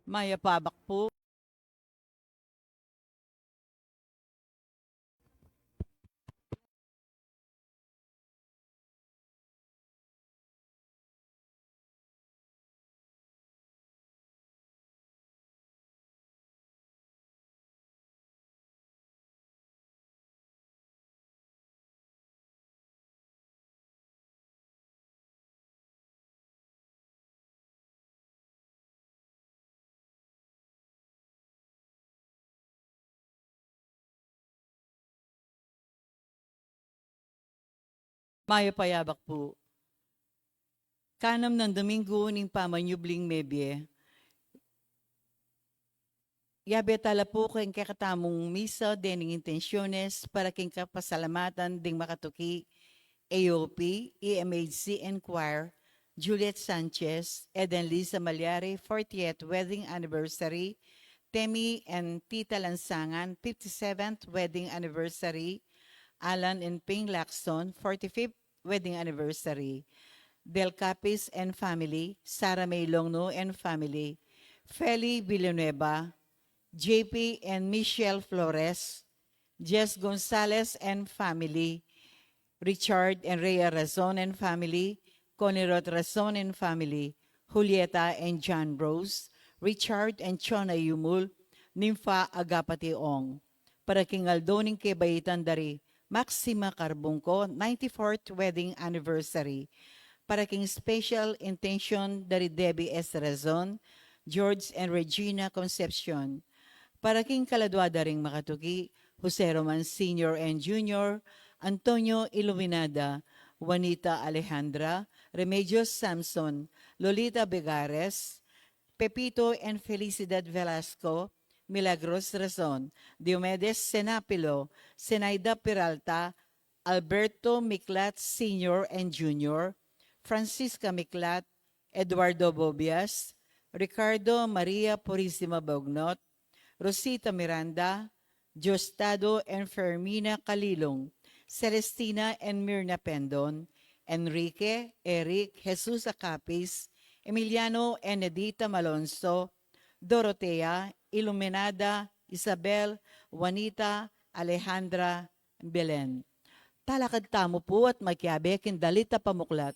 Mayapabak po. Mayapayabak po. Kanam ng Domingo ning pamanyubling mebye. Yabe tala po keng kakatamong misa dening intensyones para king kapasalamatan ding makatuki AOP, EMHC and Choir, Juliet Sanchez, Eden Lisa Malyari, 40th wedding anniversary, Temi and Tita Lansangan, 57th wedding anniversary, Alan and Ping Lacson, 45th wedding anniversary, Del Capis and family, Sara May Longno and family, Feli Villanueva, JP and Michelle Flores, Jess Gonzalez and family, Richard and Rhea Razon and family, Conirot Razon and family, Julieta and John Rose, Richard and Chona Yumul, Nympha Agapati Ong. Para kingaldoning kebayitan dari, Maxima Carbungco, 94th wedding anniversary. Para king special intention dari Debbie S. Razon, George and Regina Concepcion. Para king kaladwada ring makatuki, Jose Roman Sr. and Jr., Antonio Iluminada, Juanita Alejandra, Remedios Samson, Lolita Begares, Pepito and Felicidad Velasco, Milagros Razon, Diomedes Senapilo, Senaida Peralta, Alberto Miklat Sr. and Jr., Francisca Miklat, Eduardo Bobias, Ricardo Maria Purisima Bognot, Rosita Miranda, Diosdado and Fermina Calilong, Celestina and Mirna Pendon, Enrique, Eric, Jesus Acapis, Emiliano and Edita Malonzo, Dorotea, Iluminada, Isabel, Juanita, Alejandra, Belen. Talakad tamo po at magyabe kindalita pamuklat.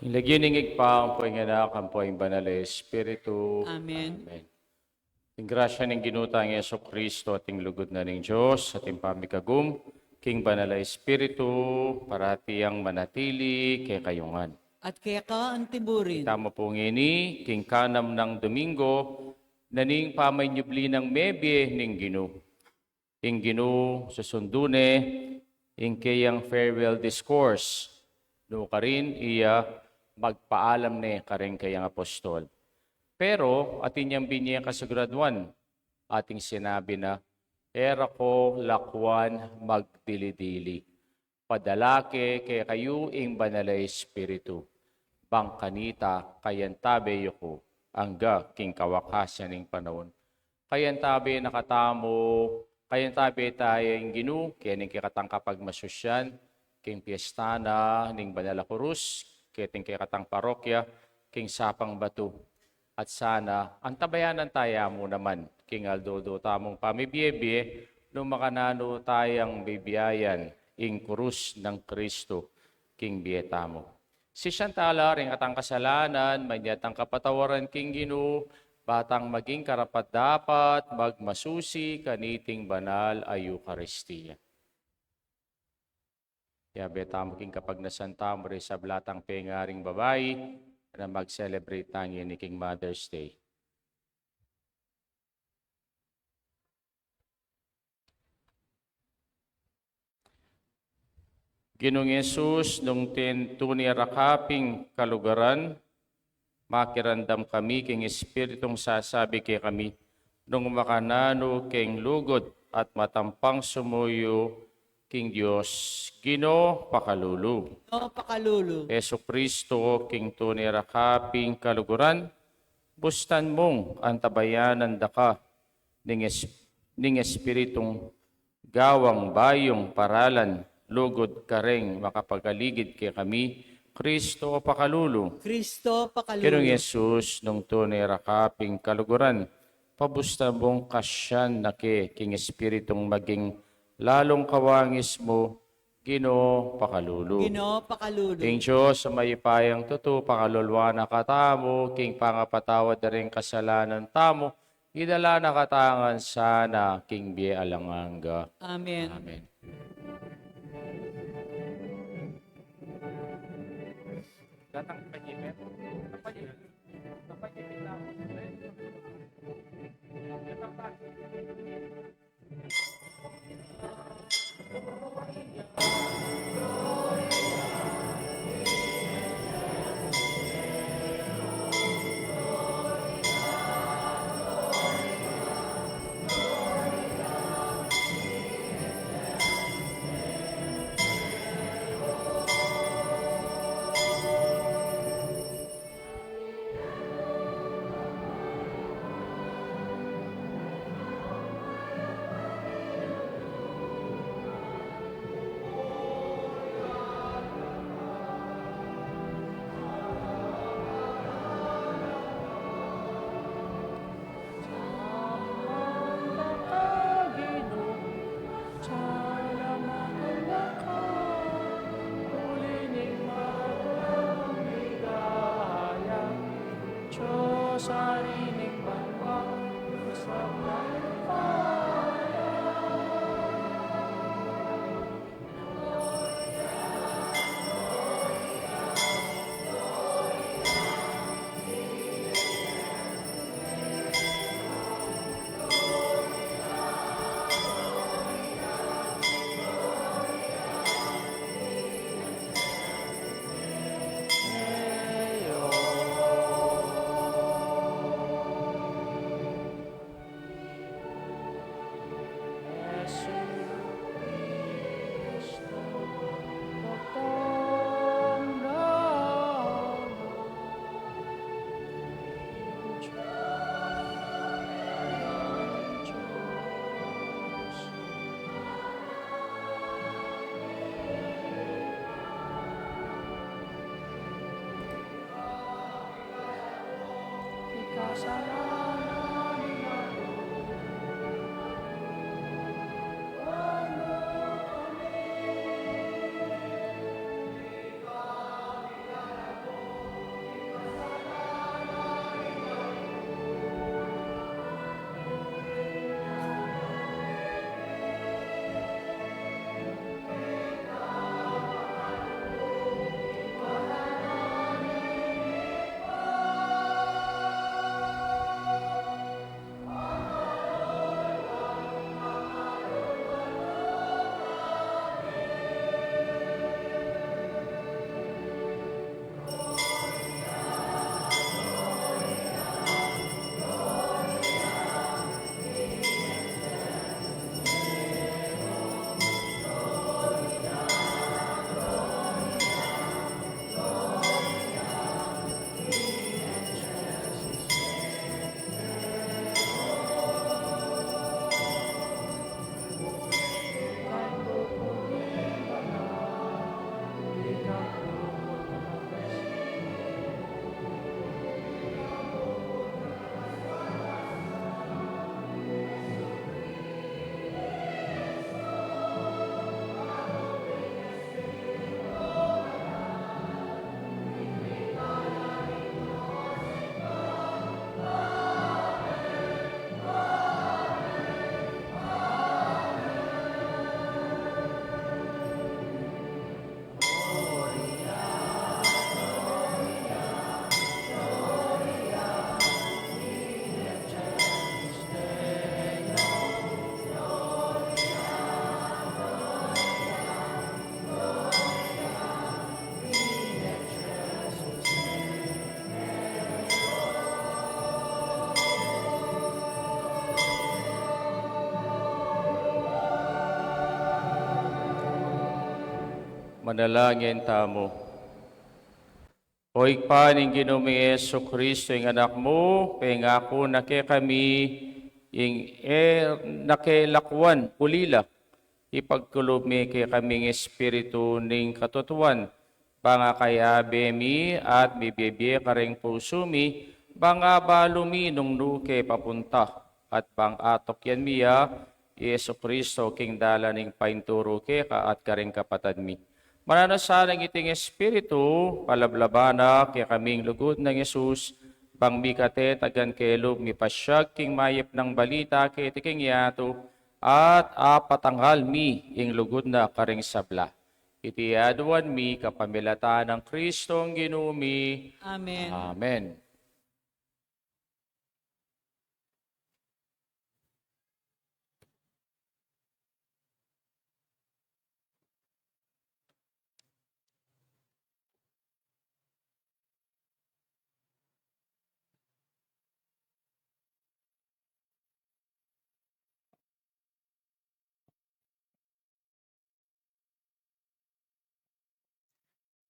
Ilagyuningig pa ang poing anak, ang poing banal na Espiritu. Amen. Amen. Ing grasya ng ginuta ng Yeso Kristo, ating lugod na ng Diyos, ating pamikagum, king banal na Espiritu, parati ang manatili kay kayungan. At kaya ka ang tiburin. Tama po ngini, king kanam ng Domingo, naning pamay nyubli ng mebye ning Ginu. Ing Ginu susundune, ing kayang farewell discourse, no ka rin iya magpaalam ne karing kayang apostol. Pero atin niyang binyang kasaguraduan, ating sinabi na, era ko lakwan magdili-dili. Padalake kay kayo ing banal na Espiritu. Bangkanita kayantabe yuko angga king kawakasan ning panahon. Kayantabe nakatamo, kayantabe tayo ing Ginu, kaya ning kikatang kapag masusyan, king piyestana, ning banal na kurus, kaya ting kikatang parokya, king sapang batu. At sana, ang tabayanan tayo mo naman, king aldodo tamong pamibiyebye, nung makanano tayang bibiyayan, ing kurus ng Kristo, king biyeta mo. Si Shantala, ring atang kasalanan, manyatang kapatawaran king Ginu, batang maging karapat-dapat, magmasusi, kaniting banal ay Eucharistia. Kaya beta mo king kapag nasanta mo rin sa blatang pengaring babae, na mag-celebrate tayo ni King Mother's Day. Ginong Yesus, nung tunirakaping kalugaran, makirandam kami king Espiritong sasabi kay kami, nung makanano king lugod at matampang sumuyo king Diyos, Gino pakalulu. No, pakalulu. Yesu Kristo, king tunirakaping kaluguran, bustan mong antabayanan daka ning Espiritong gawang bayong paralan, lugod kareng makapagaligid kay kami, Kristo pakalulu. Kristo, pakalulu. Kinong Yesus, nung tunay rakaping kaluguran, pabusta mong kasyan na king Espiritong maging lalong kawangis mo, Gino pakalulu. Gino, pakalulu. King Diyos, sa mayipayang tuto, pakalulwa na katamo, king pangapatawad na rin kasalanan tamo, idala na katangan sana, king biye alanganga. Amen. Amen. Datang panyipet. Panyipet. Panyipet na ako. Manalangin tamo. O ikpaning Ginoong Yesu Kristo, yung anak mo, pengako na kay kami, yung nakilakwan, pulila, ipagkulob mi kay kaming espiritu ning katutuan, banga kayabe mi at bibibye karing puso mi, banga balumi nung nuke papunta, at bang atok yan miya, Yesu Kristo, king dala ning painturo ke ka at karing kapatad mi. Mananasalang iting espiritu, palablabana, kaya kaming lugod ng Yesus, bang mikate, tagan kelo, mipasyag, king mayip ng balita, kay tiking yato, at apatanghal mi, ing lugod na karing sabla. Iti aduan mi, kapamilata ng Kristong ginumi. Amen. Amen.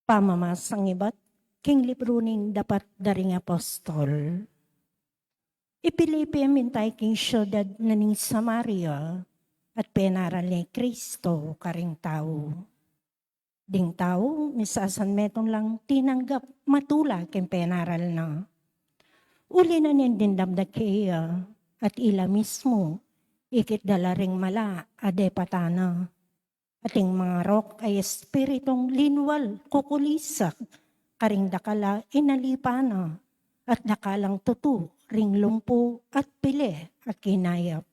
Pamamasang iba't king libruning dapat daring apostol. Ipilipi amintay king syudad na ning Samaria at penaral ni Kristo karing tao. Ding tao, misasan metong lang tinanggap matula king penaral na. Uli na nindindam da kaya at ila mismo ikit dala ring mala ade patana. Ating mga rok ay espiritong linwal, kukulisak, karing dakala inalipana, at dakalang tutu, ring lumpo at pili at kinayap.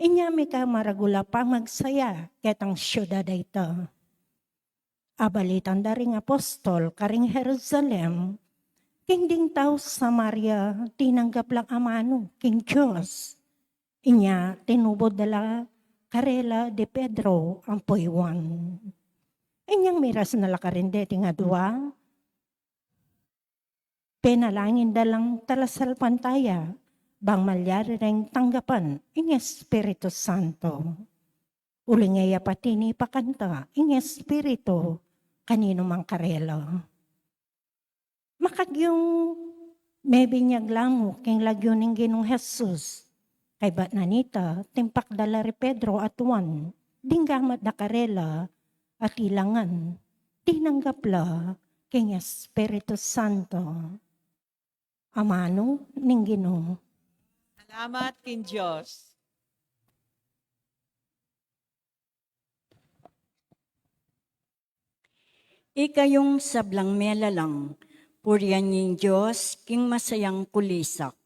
Inyami ka maragula pa magsaya, ketang syudad ita. Abalitan da ring apostol, karing Jerusalem, king ding tao Samaria, tinanggap lang amano, king Diyos. Inya, tinubod dala, Karela de Pedro ang puiwan. Inyang miras na lakarinde tinga dua. Penalangin dalang talasal pantaya, bang malyari ring tanggapan, ing Espiritu Santo. Uli ngaya pati ni pakanta, ing Espiritu, kanino mang karela. Makagyong maybe niyag lango, king lagyo ning Ginong Jesus. Kay ba't nanita, timpak dala ri Pedro at Juan, dinggamat da karela at ilangan, tinanggapla king Espiritu Santo. Amano ning Ginoo. Salamat king Diyos. Ikayong sablang melalang, puriyan yung Diyos, king masayang kulisak.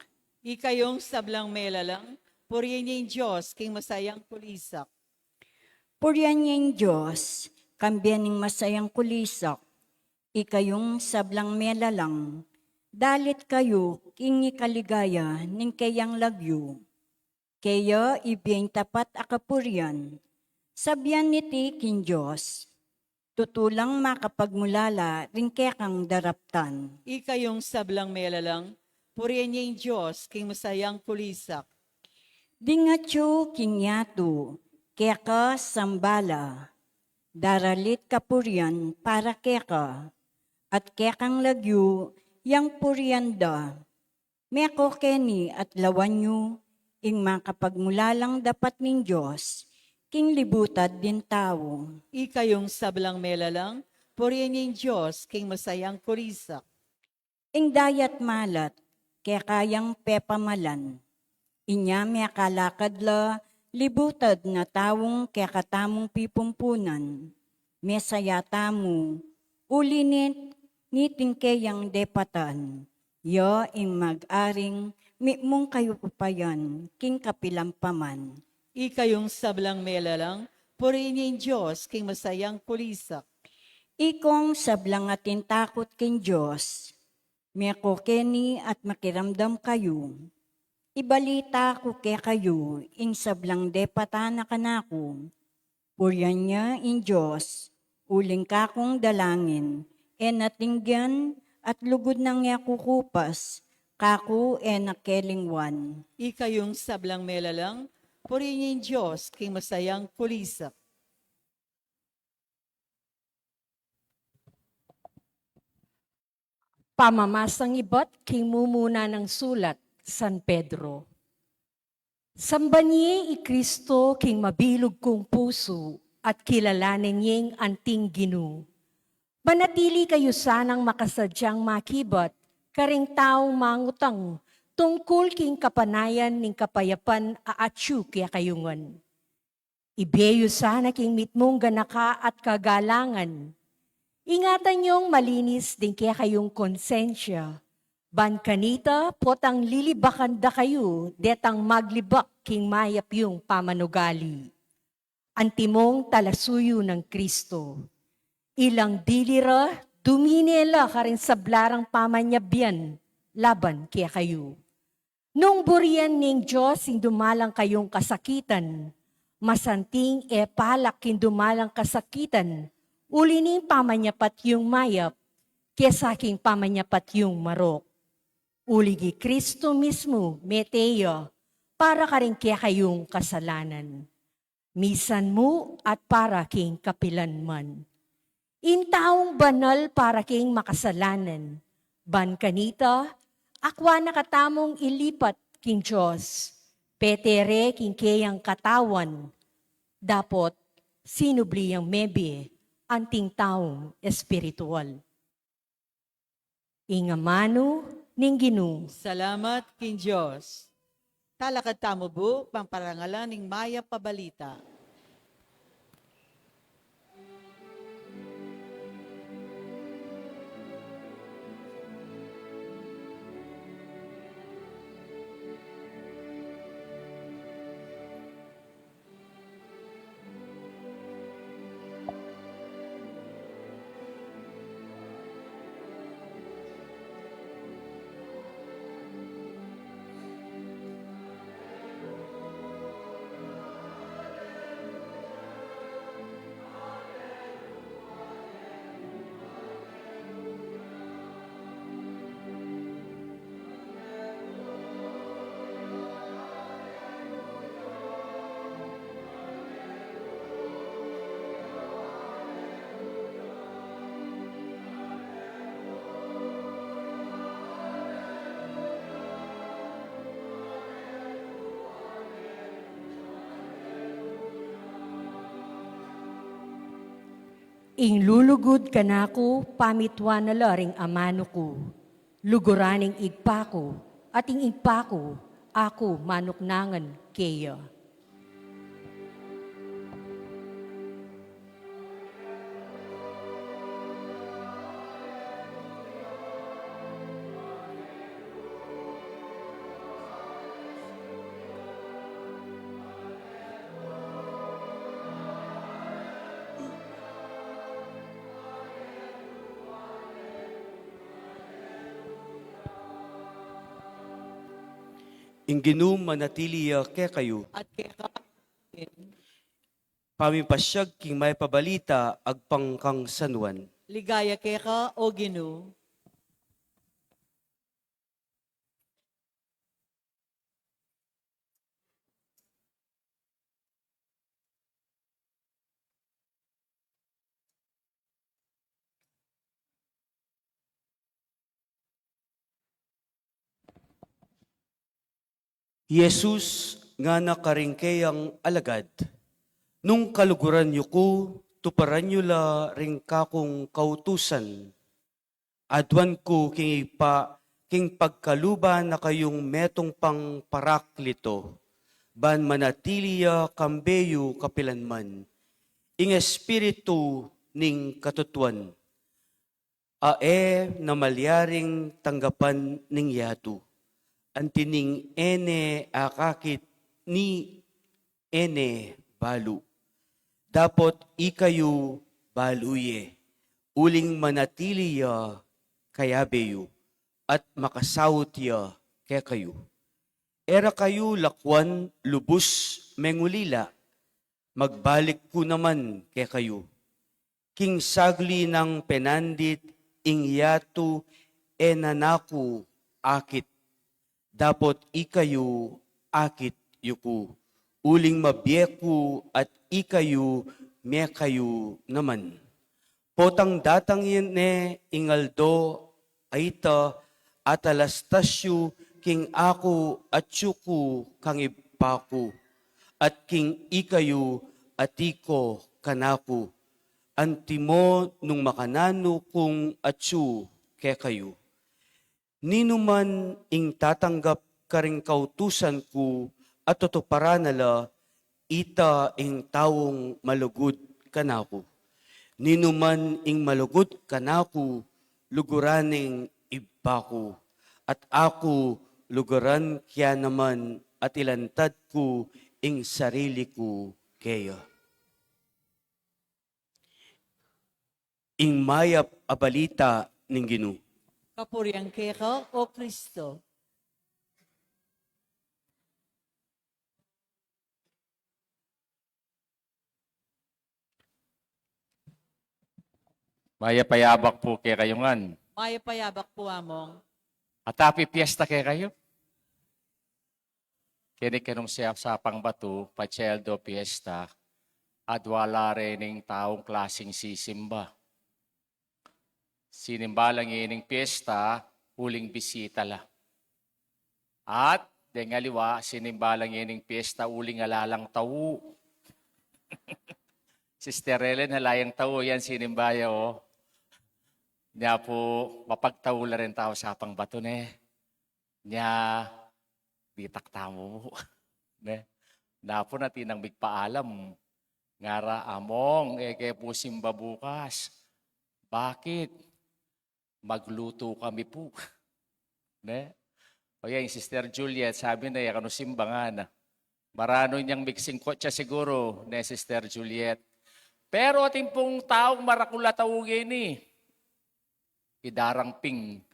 Ikayong sablang melalang, purihin niya yung Diyos, king masayang kulisak. Puriyan yung Diyos, kambiyan ng masayang kulisak. Ikayong sablang melalang, dalit kayo, king ikaligaya, ning kayang lagyo. Kaya ibiyang tapat akapurian, sabyan niti king Diyos. Tutulang makapagmulala, rin kekang daraptan. Ikayong sablang melalang, purihin niya yung Diyos, king masayang kulisak. Dingatyo kinyato, keka sambala, daralit kapurian para keka, at kekang lagyo, yang purianda, meko keni at lawanyo, ing makapagmulalang dapat ning Diyos, king libutad din tao. Ikayong sablang melalang, purihin niya yung Diyos, king masayang kulisak. Ing dayat malat, kaya kayang pepamalan. Inya may kalakadla, libutad na tawong kaya katamong pipumpunan. Mesaya tamo, ulinit niting kayang depatan. Yo ing mag-aring, mong kayo papayan, king kapilampaman. Ikayong sablang melalang, purihin niya yung Diyos, king masayang kulisak. Ikong sablang atin takot king Diyos, meko keni at makiramdam kayo. Ibalita ko kaya kayo, ing sablang depatana kanako. Puryan niya in Diyos, uling kakong dalangin, natinggan at lugod nang yakukupas, kako nakelingwan. Ikayong sablang melalang, purihin niya yung Diyos, king masayang kulisak. Pamamasang iba't king mumuna ng sulat, San Pedro. Sambanyi i Kristo king mabilog kong puso at kilalanin niyeng anting ginu. Manatili kayo sanang makasadyang makibat, karing taong mangutang, tungkol king kapanayan ning kapayapan aatyu kaya kayungan. Ibeyo sana king mitmong ganaka at kagalangan. Ingatan niyong malinis din kaya kayong konsensya. Ban kanita, potang lilibakan da kayo, detang maglibak king mayap yung pamanugali. Antimong talasuyo ng Kristo. Ilang dilira, duminela ka rin sa blarang pamanyabyan, laban kaya kayo. Nung burian ning Diyos, ing dumalang kayong kasakitan, masanting palak king dumalang kasakitan, uli ning pamanyapat yung mayap, kesa king pamanyapat yung marok. Uligi Kristo mismo, meteya, para ka rin kaya kayong kasalanan. Misan mo at para king kapilan man. In taong banal para king makasalanan. Ban kanita, akwa nakatamong ilipat king Diyos. Petere king kayang katawan. Dapot, sinubli ang mebe, anting taong espiritual. Ingamano, ningginu. Salamat king Diyos. Talakad tamo bu, pamparangalan ning Maya Pabalita. Ing lulugod kanako, pamitwa na laring amano ko. Luguraning igpa ko, at ing igpa ko, ako manuknangan keya. Ingginum manatiliya ke kayo, At kaya pamipasyag king may pabalita agpangkang sanwan. ligaya keka o Ginu. Jesus nga nakaringkeyang alagad, nung kaluguran yu ko, tuparan yu la ring kakong kautusan. Adwan ko king ipa, king pagkaluba na kayong metong pang paraklito, ban manatiliya kambeyo kapilanman, ing espiritu ning katutuan. Ae na malyaring tanggapan ning yatu. Antining ene akakit ni ene balu. Dapot ikayo baluye, uling manatiliya kayabeyo, at makasawot ya kaya kayo. Era kayo lakwan lubos mengulila, magbalik ko naman kaya kayo. King sagli ng penandit ing yatu enanaku akit. Dapot ikayo akit yuku, uling mabyeku at ikayo mekayo naman. Potang datang yun ingaldo Aita atalastasyo king ako at yuko kang ipaku. At king ikayo atiko kanako. Antimo nung makanano kung atsu ke kayo. Ninuman ing tatanggap karing kautusan ko at tutuparanala ita ing tawong malugod kanako. Ninuman ing malugod kanako luguraning ibako. At ako luguran kya naman at ilantad ko ing sarili ko kaya. Ing mayap abalita ning Ginoo. Kapuriang keka o Kristo. Maya payabak po kay kayungan. Maya payabak po among. At happy fiesta kay kayo. Kini kanong siya sa pangbato, pacheldo fiesta, at wala rin ng taong klaseng sisimba. Sinimba lang ining fiesta, huling bisita la. At, dengaliwa, sinimba lang ining fiesta, uling alalang tao. Sister Ellen, halayang tao, yan sinimbaya, oh. Niya po, mapagtaula rin tao sa pangbato, ne. Niya, bitak tamo. Ne. Na po natin ang bigpaalam. Ngara among, kaya po simba bukas. Bakit? Magluto kami po. Ne? O yan, Sister Juliet, sabi na, ano simba nga na. Marano niyang mixing kotsa siguro, ne, Sister Juliet. Pero ating pong taong marakula tawugin ni. Idarang ping.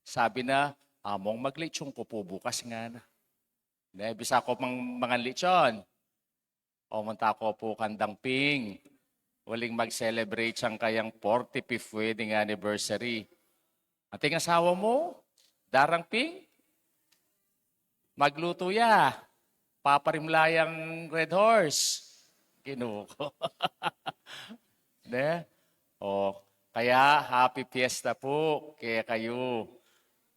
Sabi na, among maglitsong ko po bukas nga na. Ne, bisa ko mga litsyon. O manta ko po kandang ping. Waling mag-celebrate siyang kayang 45th wedding anniversary. Ating asawa mo, darang ping, magluto ya. Paparimlayang red horse. Kinuko. Ne? O, kaya happy fiesta po kaya kayo.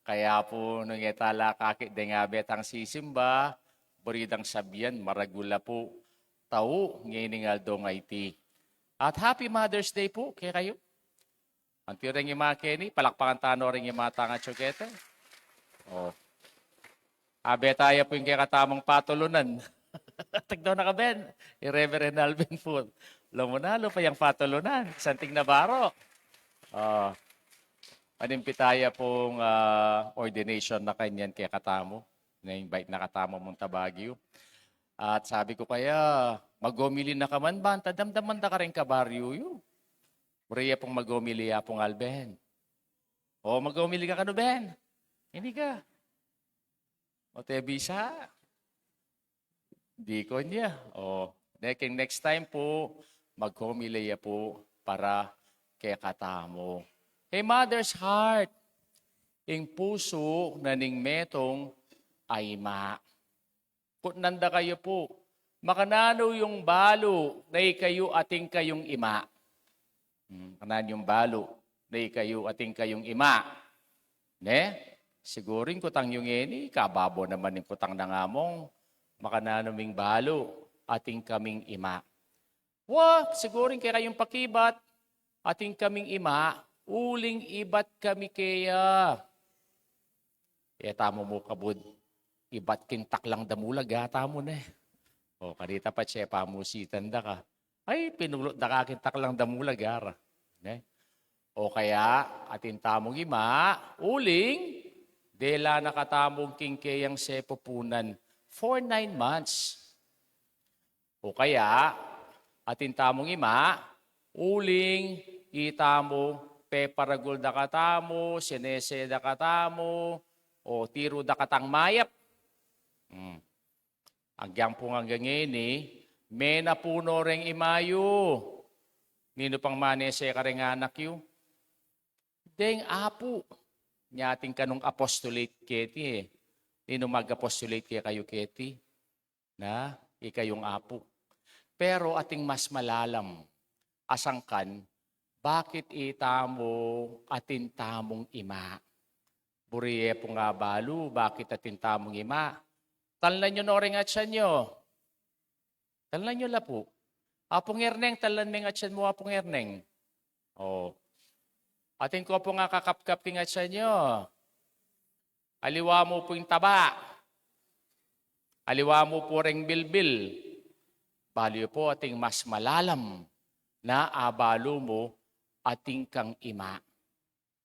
Kaya po nung itala kakit dengabet ang sisimba, buridang sabihan, maragula po. Tao, ngayon dong IT. At happy Mother's Day po kaya kayo. Anti rin yung mga Kenny, palakpakan tano rin yung mga tanga tsukete. O. Abe tayo po yung kaya katamang patulunan. Tagdaw na ka, Ben. Reverend Alvin po. Lumunalo pa yung patulunan. Santing Navarro. Panimpitaya pong ordination na kanyan kaya katamo. Na-invite na katamo mong Tabagyo. At sabi ko kaya, magomili na ka man ba? Tadamdaman na ka rin kabaryo yun. Muriya pong magomili pong Alben. O magomili ka no, Ben? Hindi ka. O te bisa. Di ko niya. O, next time po, magomili po para kaya katamo. Hey, mother's heart, ing puso na ning metong ay ma. Kung nanda kayo po, makanano yung balo na ikayo ating kayong ima. Kanan yung balo na ikayo ating kayong ima. Ne? Sigurin kutang yung eni, kababo naman yung kutang nangamong, makanano ming balo ating kaming ima. Sigurin kaya kayong pakibat, ating kaming ima, uling ibat kami kaya. Tamo mo kabud. Ibat kintak lang damulag, tamo na eh. O, kanita pa siya, pamusitan da ka. Ay, pinulot da ka kintak lang damulag, gara. Ne? O kaya, atin tamong ima, uling, dela nakatamong kingkeyang sepupunan for 9 months. O kaya, atin tamong ima, uling, itamo, peparagul da katamo, sinese da katamo, o tiro da katang mayap. Agyang po nga gangini, may napuno ring imayo. Nino pang manese ka rin anak yu? Deng apo. Nyating kanong apostolate keti eh. Nino mag-apostolate kaya kayo keti? Na, ikayong apo. Pero ating mas malalam, asangkan, bakit itamo atin tamong ima? Buriye po nga balu, bakit atin tamong ima? Talan nyo noring at siya nyo. Talan nyo la po. Apong erneng, talan ming at siya mo apong erneng. Oh. Atin ko po nga kakapkap king at siya nyo. Aliwa mo po yung taba. Aliwa mo po ring bilbil. Baliw po ating mas malalam na abalo mo ating kang ima.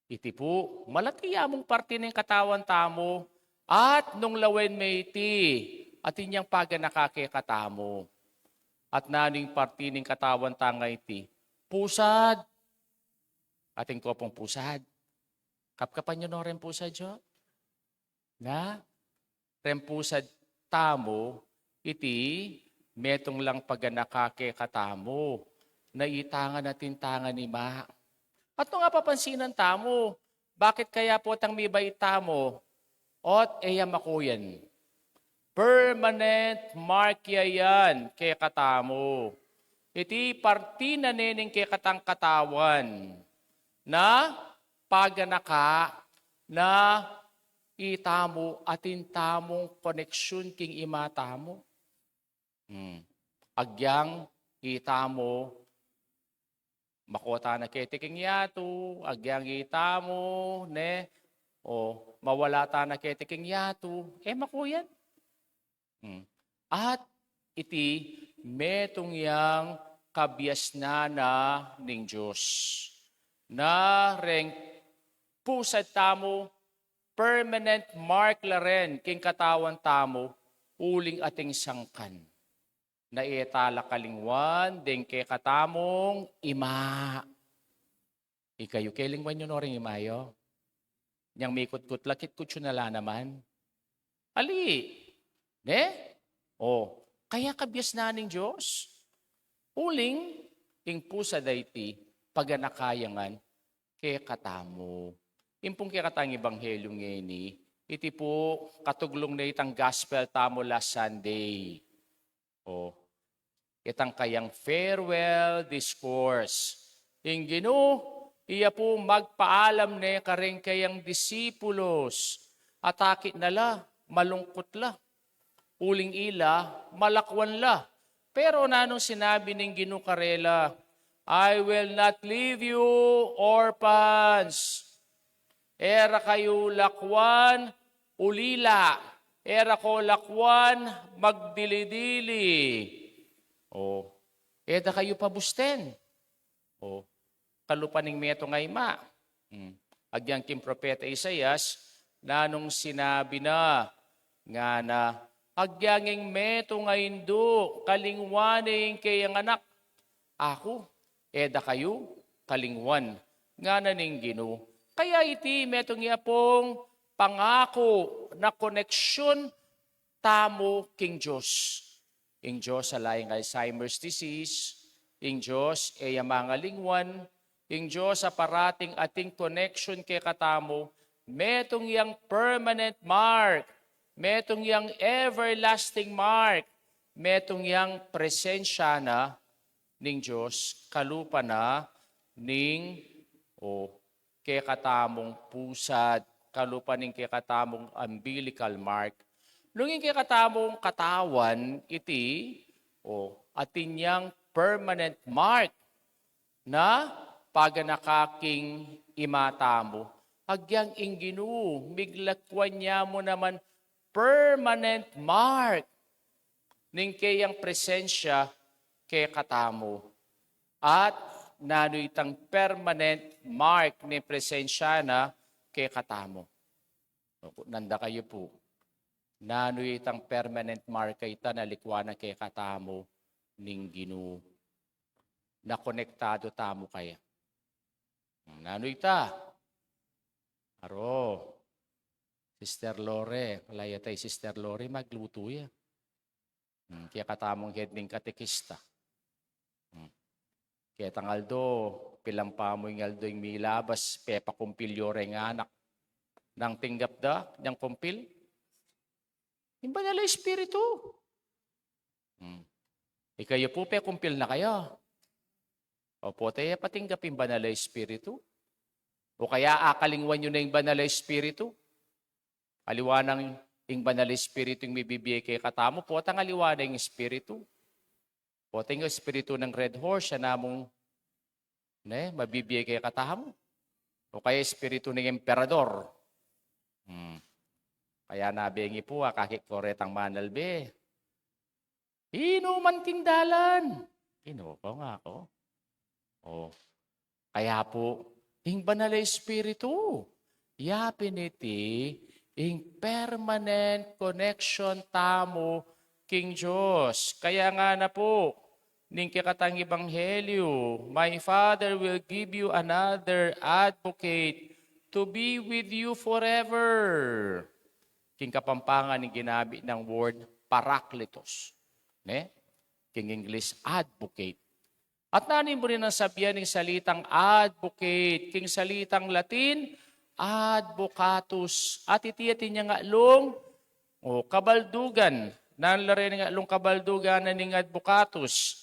Iti po, malatiya mong parte ng katawan tamo at nung lawen may iti atin niyang paga nakakikatamo. At naning parte ng katawan tanga iti, pusad. Ating ko pong pusad. Kapkapan nyo no rin pusad yo? Na? Ren pusad tamo, iti metong lang paga nakakikatamo na itangan natin tangan ni ma. At nung nga papansinan tamo, bakit kaya po tang may tamo? Ot eya makuyan. Permanent mark yan kay katamo. Iti parti na nening kay katang katawan na paganaka na itamo atin tamong koneksyon king imatamo. Agyang itamo makota na ketiking yato, agyang itamo, ne, o mawala ta na ketiking yato, makuyan. At iti metong yang kabias na ning Diyos. Na reng pusad tamo, permanent mark la ren king katawan tamo, uling ating sangkan. Na ietala kalingwan, ding kay katamong ima. Ikayo kelingwan nyo no rin imayo. Yang may kutkut, lakit kutso nala naman. Ali, ne? O, kaya kabyas na ning Diyos. Uling, ing pusa dayti, paganakayangan, kay katamo. Impong kay katang ebanghelyo ngeni, iti po katuglong na itang gospel tamo last Sunday. O, itang kayang farewell discourse. Ing Ginoo, iya po magpaalam ne karing kayang disipulos. Atakit nala, malungkot la. Uling ila, malakwan la. Pero nanong sinabi ning Ginoo karela, I will not leave you orphans. Era kayo lakwan, ulila. Era ko lakwan, magdili-dili. O, eda kayo pabusten. O, kalupaning meto ngay ma. Agyang kim propeta Isaias, nanong sinabi na, nga na, agyanging meto ngayon do, kalingwaning kayang anak. Ako, eda kayo, kalingwan, nga na ning Ginoo. Kaya iti metong iya pong pangako na koneksyon tamo king Diyos. Ing Diyos sa laing Alzheimer's disease, ing Diyos ay mga lingwan, ing Diyos sa parating ating connection kay katamo, metong yang permanent mark, metong yang everlasting mark, metong yang presensya na ning Diyos, kalupa na ning kay katamong pusad, kalupa ning kay katamong umbilical mark, lungin kay katamong katawan, iti, atin yang permanent mark na paganakaking imatamo. Agyang ing Ginoo, miglakwan niya mo naman permanent mark ning kayang presensya kay katamo. At nano itang permanent mark ni presensya na kay katamo. Nanda kayo po. Nano itang permanent mark kay ita nalikwana kay katamo ning Ginoo. Na konektado tamo kaya. Nano ita? Aro. Sister Lore, kalaya tayo Sister Lore, magluto ya. Kaya katamong head ning katekista. Kaya tangaldo, pilampa mo yung aldo yung milabas, pepa kumpilyo rin anak. Nang tinggap da, niyang kumpil. Yung banal na espiritu. Ikayo po, pe kumpil na kayo. Opo, tayo patinggapin banal na Espiritu. O kaya akalingwan nyo na yung banal na Espiritu. Aliwanang yung banal na Espiritu yung may bibigay kay katamo. Po, tang aliwanang yung Espiritu. Po, yung Espiritu ng Red Horse, siya namong mabibigay kay katamo. O kaya Espiritu ng Emperador. Kaya nabengi po, kakik koretang manalbe. Inuman tindalan. Inupaw nga ako. O, kaya po, yung banal na Espiritu, yapin iti, yung permanent connection tamo king Diyos. Kaya nga na po, ning kikatang Ebanghelyo, my Father will give you another advocate to be with you forever. King kapampangan ng ginabi ng word parakletos. King English, advocate. At nanin mo rin ang sabihan ng salitang advocate. King salitang Latin, advocatus. At itiyatin niya nga long, kabaldugan. Nanlarin nga long kabaldugan na ning advocatus.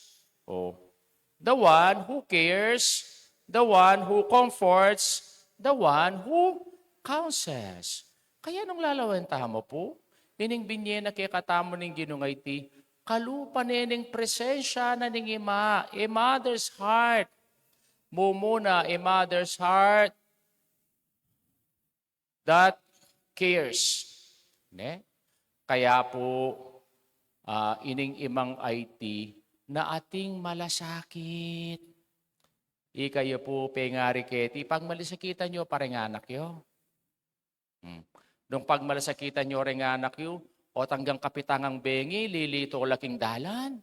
The one who cares, the one who comforts, the one who counsels. Kaya nung lalawentahan mo po, ining binye na kay katamo ning ginungay ti, kalupa nining presensya na ning ima, a mother's heart. Mumuna, a mother's heart that cares. Kaya po, ining imang IT na ating malasakit. Ikayo po, pengari keti, pag malisakitan nyo, parang anak yo. Nung pag malasakitan nyo rin anak yo, o tanggang kapitangang bengi, lilito laking dalan.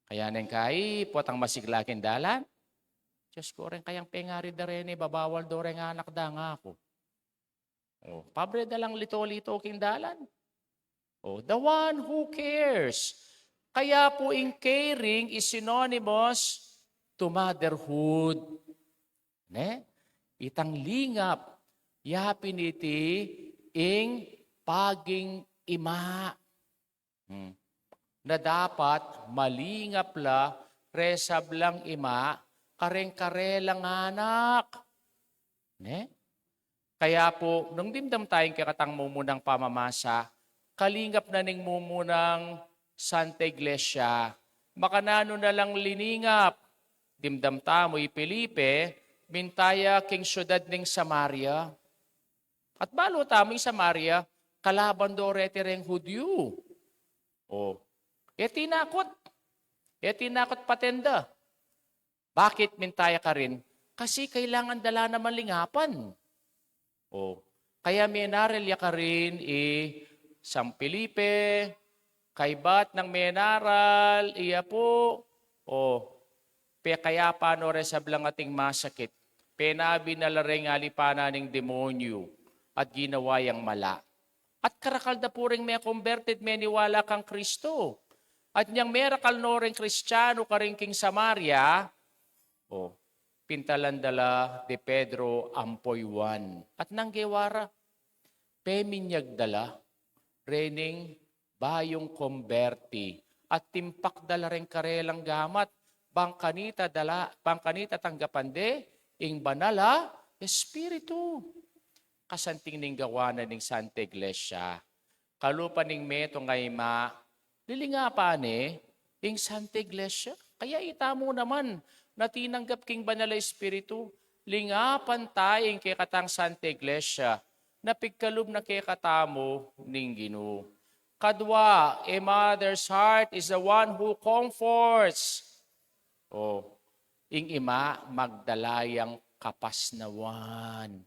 Kaya nang kai, potang masiglakin dalan. Diyos ko rin kayang pengari da rin, babawal do rin anak da nga ako. Pabre da lang lito-lito king dalan. The one who cares. Kaya po in caring is synonymous to motherhood. Itang lingap, yapin iti ing paging ima. Na dapat malingap la, resab lang ima, kareng-kare lang anak. Kaya po, nung dimdam tayong kakatang mumunang pamamasa, kalingap na ning mumunang Santa Iglesia, makanano na lang liningap, dimdam tamoy Felipe, bintaya king syudad ning Samaria. At balo tamoy Samaria, kalaban do rete reng Hudyo. Tinakot patenda. Bakit mintaya ka rin? Kasi kailangan dala na malingapan. Kaya menarelya ka rin San Felipe, kaybat ng menaral, iya po, kaya paano resablang ating masakit, penabi na lareng alipana ng demonyo, at ginawa yang mala. At karakalda po rin may converted, may niwala kang Kristo. At niyang miracle no rin Kristiyano ka rin king Samaria, pintalandala de Pedro ampoy 1. At nang gewara, peminyag dala, rening bayong konberti, at timpak dala rin karelang gamat, bangkanita tanggapan de, ing banala, Espiritu. Kasanting ning gawanan ning Santa Iglesia, kalupa ning meto ngay lilingapan ing Santa Iglesia. Kaya itamo naman, na tinanggap king banal na Espiritu, lingapan tayong kay katang Santa Iglesia, na pigkalub na kay katamo ning Ginoo. Kadwa, a mother's heart is the one who comforts. Ing ima, magdalayang kapasnawan.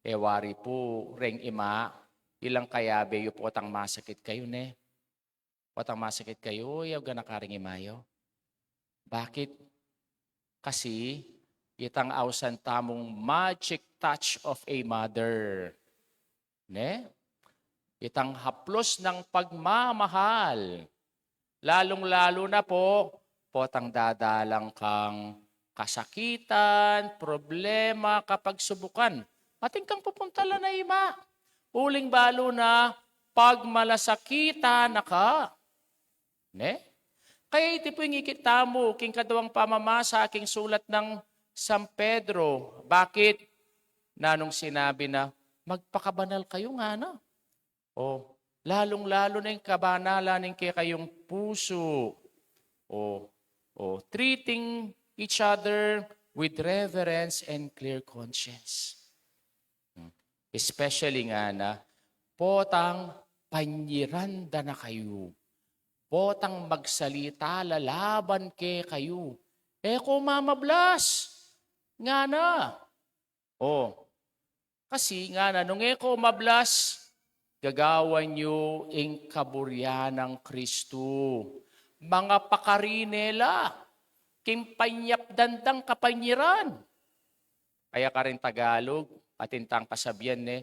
Ewari po, reng ima, ilang kayabe yu po tang masakit kayo Potang masakit kayo, yaw ganakaring imayo. Bakit? Kasi, itang ausan tamong magic touch of a mother. Itang haplos ng pagmamahal. Lalong-lalo na po, potang dadalang kang kasakitan, problema, kapag subukan. Ating kang pupuntala na ima. Uling balo na pag malasakita na ka. Kaya iti po yung ikita mo, king kadawang pamamasa, aking sulat ng San Pedro. Bakit? Nanong sinabi na, magpakabanal kayo nga na. O, lalong-lalo na yung kabanalan ng kayong puso. Treating each other with reverence and clear conscience. Especially nga na, potang panyiranda na kayo. Potang magsalita lalaban ke kayo. Kung mamablas, nga na. Kasi nga na, nung mablas, gagawan nyo ing kaburya ng Kristo. Mga pakarinela, kimpanyap dandang kapanyiran. Kaya ka rin Tagalog, atintang kasabihan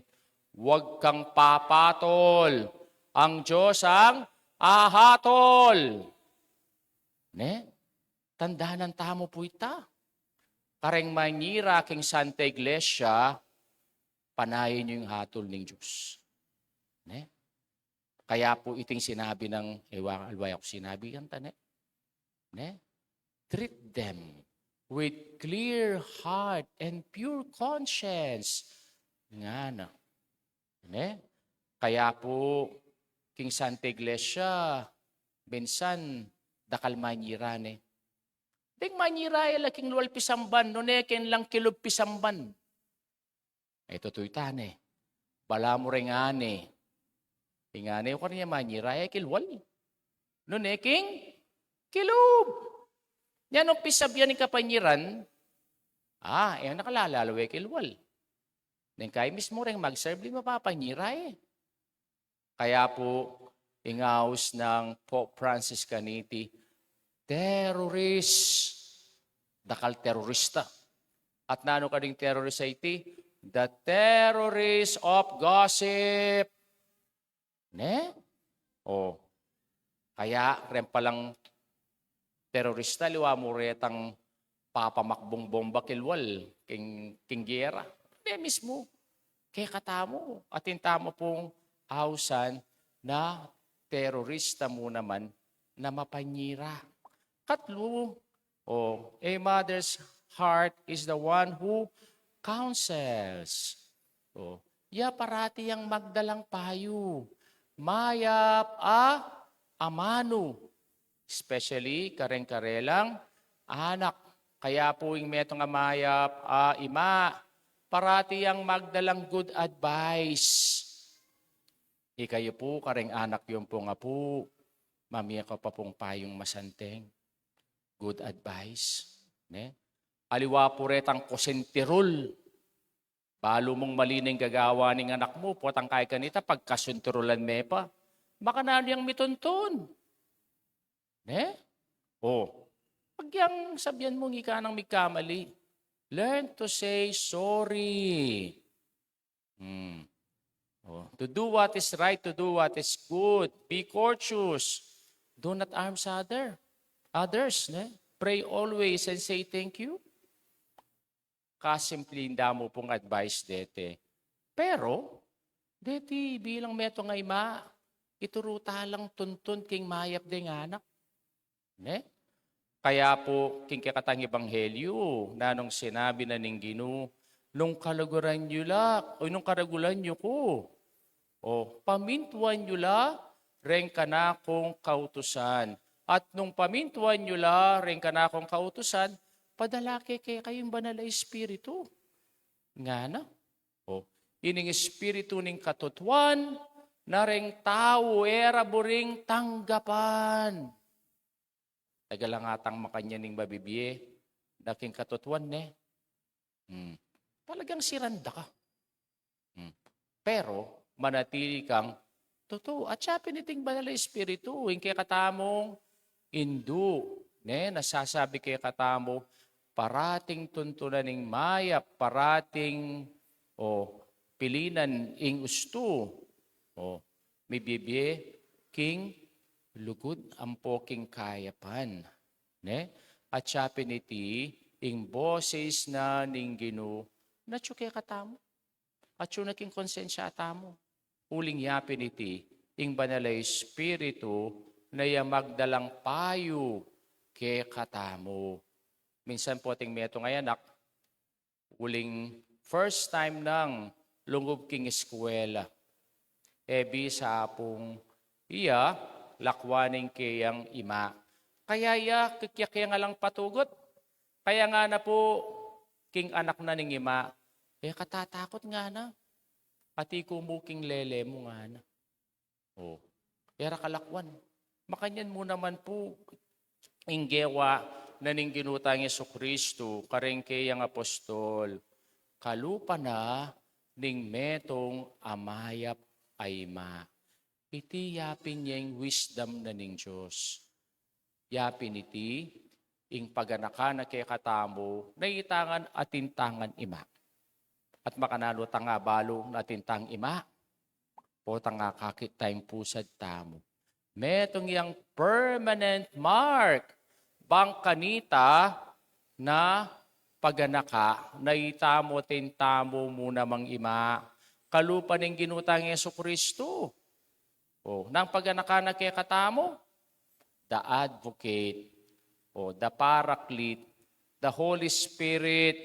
huwag kang papatol. Ang Diyos ang ahatol. Tandaan tamo po ita. Kareng manyira king Santa Iglesia, panayin niyo yung hatol ng Diyos. Kaya po iting sinabi ng alway ako sinabi yan tane. Treat them with clear heart and pure conscience. Nga na. Kaya po, king Santa Iglesia, bensan, dakal manyirane. Ding manyira laking luwal pisamban, ken lang kilob pisamban. Ito tuytane. Bala mo rin ngane. Ingane ko niya manyira kilwal. King kilob. Yan ang pisabyan ni kapanyiran, nakalalalawe kilwal. Nang kaya mismo rin mag-serve, di mapapanyira Kaya po, ingaws ng Pope Francis Caniti, terrorist, dakal terorista. At nano ka ding terrorist iti? The terrorist of gossip. Kaya rin palang terorista, liwa mo retang papamakbong bomba kilwal, king gera. Mismo, kaya katamo, atintamo pong hausan na terorista mo naman na mapanyira. Katlo, a mother's heart is the one who counsels. Parati yang magdalang payo. Mayap amano. Especially kareng-karelang anak. Kaya po yung metong mayap ima. Parati yang magdalang good advice. Kayo po, kareng anak yung po nga po, mamiya ka pa pong payong masanteng. Good advice. Aliwa po retang kosentirol. Balo mong malining gagawa ng anak mo, potang kay kanita, pagkasenterolan me pa. Baka na niyang mituntun. Pag yang sabyan mong ika ng mikamali, learn to say sorry. To do what is right, to do what is good. Be courteous. Do not harm others. Pray always and say thank you. Kasimpleng damo pong advice dete. Pero, deti bilang meto nga ima, ituruta lang tuntun king mayap ding anak. Kaya po, king kakatang ebanghelyo, nanong sinabi na ning Ginoo, nung kalaguran nyo la, o nung karagulan nyo ko, pamintuan nyo la, ren ka na kong kautusan. At nung pamintuan nyo la, ren ka na kong kautusan, padala kayong banal na espiritu. Nga na. Ining espiritu ning katutuan, na ren tao, era buring tanggapan. Tagalangatang makanya ning babibiye, daking katutuan talagang siranda ka. Pero, manatili kang totoo. At siya piniting banal na espiritu, yung kaya katamong indu. Nasasabi kaya katamo, parating tuntunan ng mayap, parating pilinan ing usto. May bibiye, king lugod ang poking kayapan. At siya piniti, ing boses na ning Ginoo, na tsuke katamo. At yun naging konsensya atamo. Uling yapin iti, ing banal na espiritu, na magdalang payo ke katamo. Minsan po ating meto nga anak, uling first time nang lungob king eskwela. Ebi sa apong iya, lakwaning kayang ima. Kaya kikya nga lang patugot. Kaya nga na po, king anak na ning ima, katatakot nga na. Pati kumuking lele mo nga na. O, era kalakwan. Makanyan mo naman po, inggewa na ning ginutang Jesucristo, kareng kayang apostol. Kalupa na, ning metong amayap ayma. Iti yapin niyang wisdom na ning Diyos. Yapin iti, ing paganaka na kay katamo, na itangan atintangan ima. At makanalo tanga balong natintang ima. Po tanga kakit tayong pusad tamo. Metong yang permanent mark, bang kanita na paganaka, na itamo tintamo muna mang ima. Kalupa ng ginutang Jesucristo. O, nang paganaka na kay katamo, the advocate, o the paraclete, the Holy Spirit,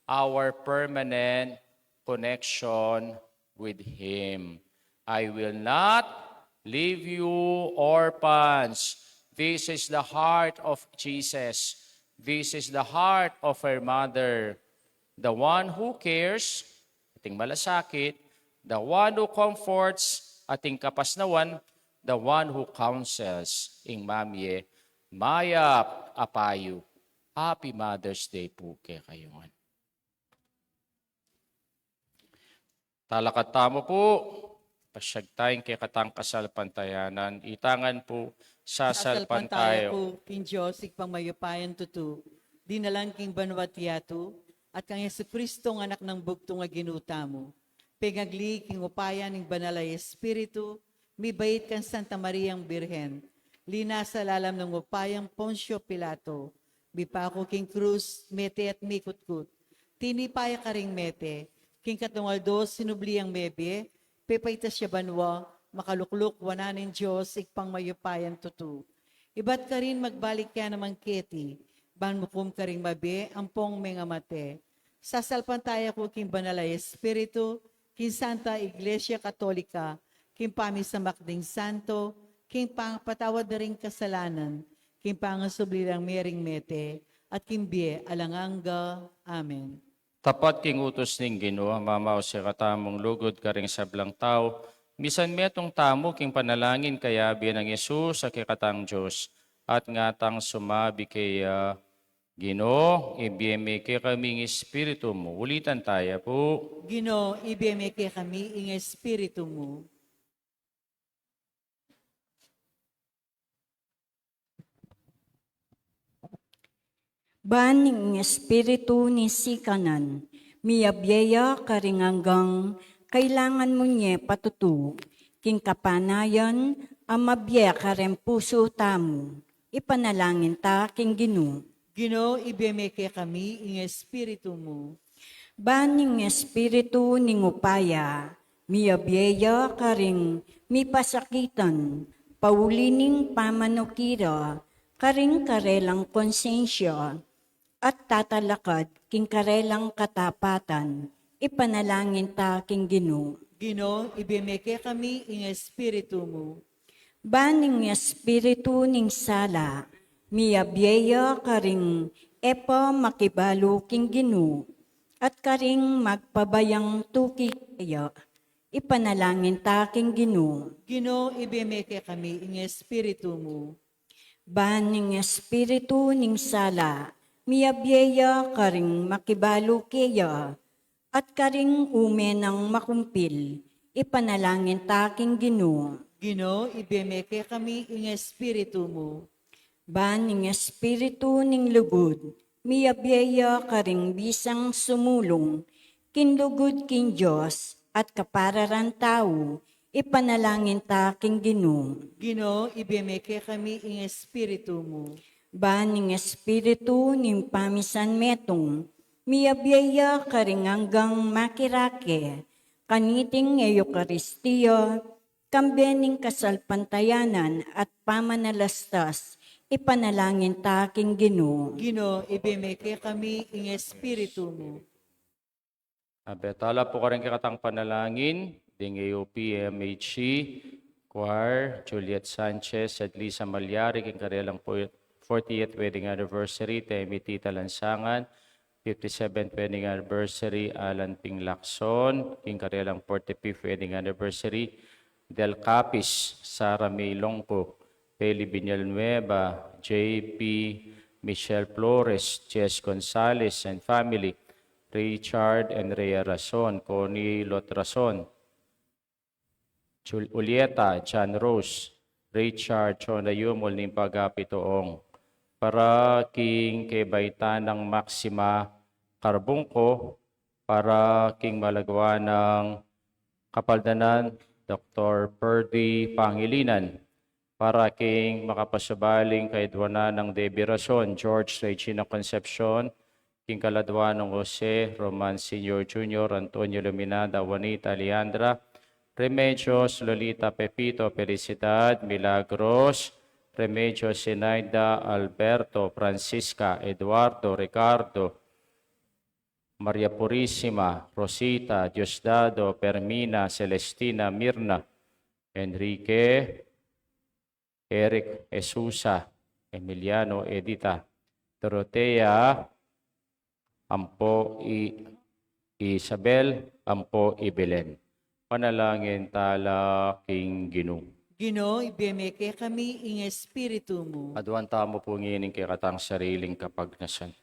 our permanent connection with Him. I will not leave you orphans. This is the heart of Jesus. This is the heart of her mother. The one who cares, ating malasakit, the one who comforts, ating kapasnawan, the one who counsels, ing mamye, mayap apayo. Happy Mother's Day po kayo. Talakat tamo po, pasyag tayong kay katang kasalpantayanan, itangan po sasalpan tayo. po, king Diyos, ikpang mayupayan tutu, di na lang king banwat yatu, at kang Jesucristo ng anak ng bugtong nga ginuta mo. Pegagli king upayan ng banalay Espiritu, mibait kang Santa Mariang Birhen, lina sa lalam ng upayang Poncio Pilato, bipako king krus, mete at mikutkut, tinipaya ka ring mete, king katungaldo sinubliang bebe, pepaitas siya banwa, makalukluk wananin Diyos, ikpang mayupayan tutu. Iba't ka rin magbalik ka namang keti, banmukum ka ring mabe, ampong mga mate. Sasalpan tayo ko king banalay Espiritu, king Santa Iglesia Katolika, king pamisamak ding santo, king pangpatawad na ring kasalanan, king pangasublilang mering mete, at king bie alanganga. Amen. Tapat king utos ning Ginoo, mamaw si katamong lugod karing sablang tao, misan metong tamo king panalangin kaya biyan ng Yesus sa kikatang Diyos, at ngatang sumabi kaya Ginoo, ibiyeme kay kaming espiritu mo. Ulitan tayo po. Ginoo, ibiyeme kay kami ing Espiritu mo. Baning espiritu ni sikanan, miyabyeya karinganggang, kailangan mo niya patutu, king kapanayan, amabye karem puso tamu, ipanalangin ta king Ginoo. Ginoo, ibiyeme kay kami ing Espiritu mo. Baning espiritu ning upaya, miyabyeya karing mipasakitan, paulining pamanukira, karing karelang konsensya, at tatalakad king karelang katapatan, ipanalangin ta king Ginoo. Ginoo, ibiyeme kay kami ing Espiritu mo. Baning espiritu ning sala, miyabyeya karing epa makibalo king Ginoo, at karing magpabayang tuki kaya, ipanalangin ta king Ginoo. Ginoo, ibiyeme kay kami ing Espiritu mo. Baning espiritu ning sala, miyabyeya karing makibalo kaya, at karing umenang makumpil, ipanalangin ta king Ginoo. Ginoo, ibiyeme kay kami ing Espiritu mo. Baning espiritu ning lugod, miyabyeya karing bisang sumulong, kinlugod king Diyos, at kapararan tao, ipanalangin ta king Ginoo. Ginoo, ibiyeme kay kami ing Espiritu mo. Baning espiritu ning pamisan metong, miyabyeya karing hanggang makirake, kaniting Eucharistia, kambening kasalpantayanan at pamanalastas, ipanalangin ta aking Ginoo. Ginoo, ibimeke kami ing espiritu mo. Abetala po ka rin kakatang panalangin, ding AOP, MHC, Choir, Juliet Sanchez, at Lisa Malyari, king karelang 40th wedding anniversary, Temi Tita Lansangan, 57th wedding anniversary, Alan Ping Lacson, king karelang 45th wedding anniversary, Del Capis, Sara May Longco, Peli Villanueva, JP, Michelle Flores, Jess Gonzalez and family, Richard and Rhea Rason, Connie Lot Rason, Julieta, John Rose, Richard, Chona Yumol, Nimpagapitoong, para king Kebaytan ng Maxima Carbungco, para king Malagwa ng Kapaldanan, Dr. Perdy Pangilinan, para king makapasubaling kay Dwana ng Debbie Rason, George Regina Concepcion, king Kaladwa ng Jose, Roman Sr. Jr., Antonio Luminada, Juanita Leandra, Remedios, Lolita Pepito, Felicidad, Milagros, Remedios, Sinaida, Alberto, Francisca, Eduardo, Ricardo, Maria Purisima, Rosita, Diosdado, Permina, Celestina, Mirna, Enrique, Eric, Esusa, Emiliano, Edita, Dorotea, Ampo, Isabel, Ampo, Ibelen. Panalangin tala king Ginoo. Ginoo, ibimeke kami ing espiritu mo. Aduan tamo po ngining kay katang sariling kapagnasan.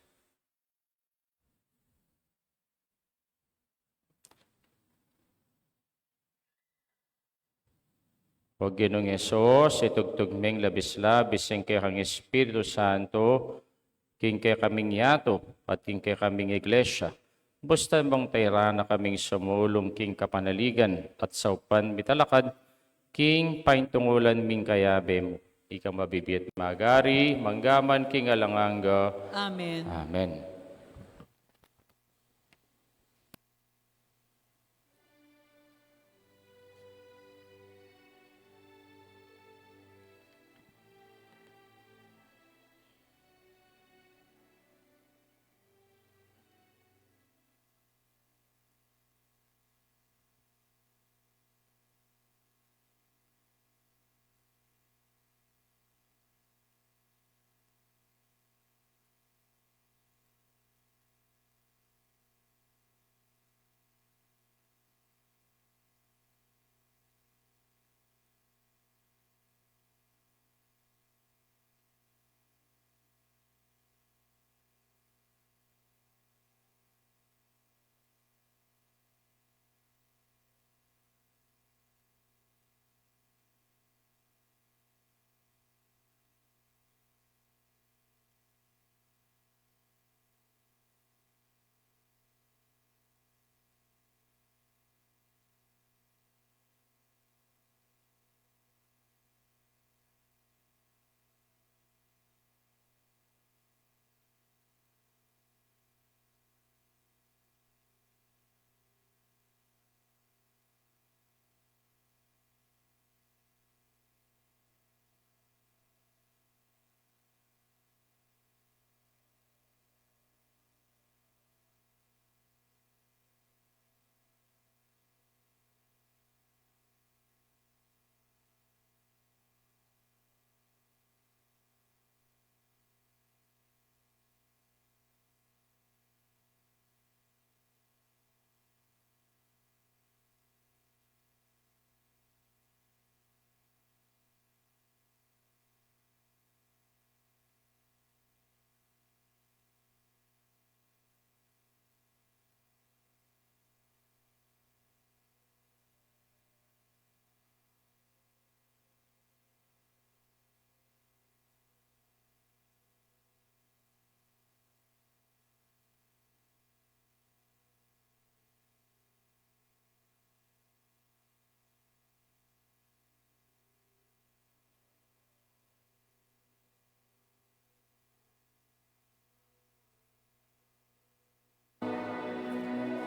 O Ginoong Hesus, itugtugmeng labis-labis ang kay kang Espiritu Santo, king kay kaming yato, at king kay kaming iglesia. Busta mong tayra na kaming sumulong king kapanaligan at saupan mitalakad, king paintungulan ming kayabe mo. Ika mabibiyat magari, manggaman king alanganga. Amen. Amen.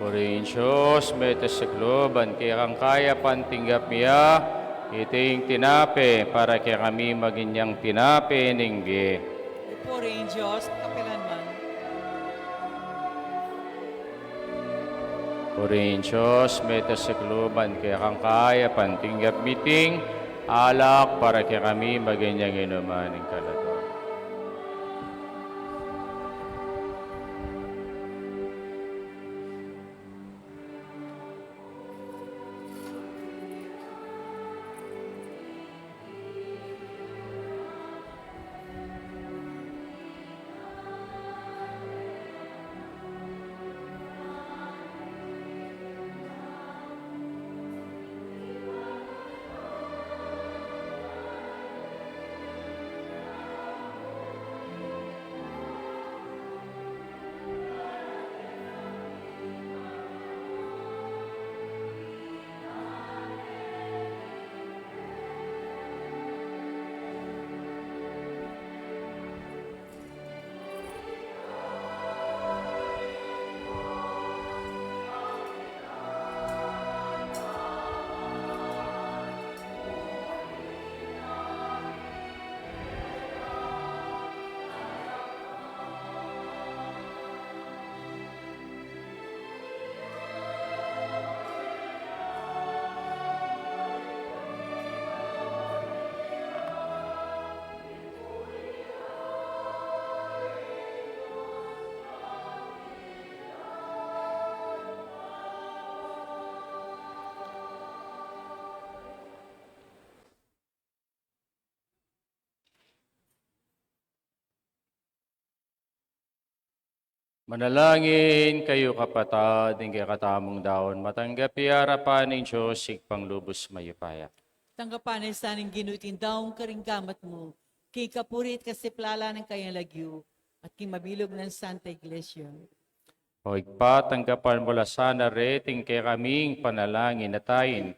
Corintios, metes sa globan, kaya kang kaya pantinggap miya, Iting tinape para kay kami maginyang tinape ning biye. Purihin Diyos, kapilanman. Purihin Diyos, meta sa kluban kaya kang kaya pantinggap miting, alak para kay kami maginyang inuman ng kalador. Manalangin kayo kapatid, ng katamong daon, matanggap harapan ng Diyos, sigpang lubos mayupaya. Tanggapan ay saning ginutin daong karinggamat mo, kay kapurit kasiplala ng kayang lagyo, at kay mabilog ng Santa Iglesia. O igpat, tanggapan mo sana reting kay kaming panalangin na tayin.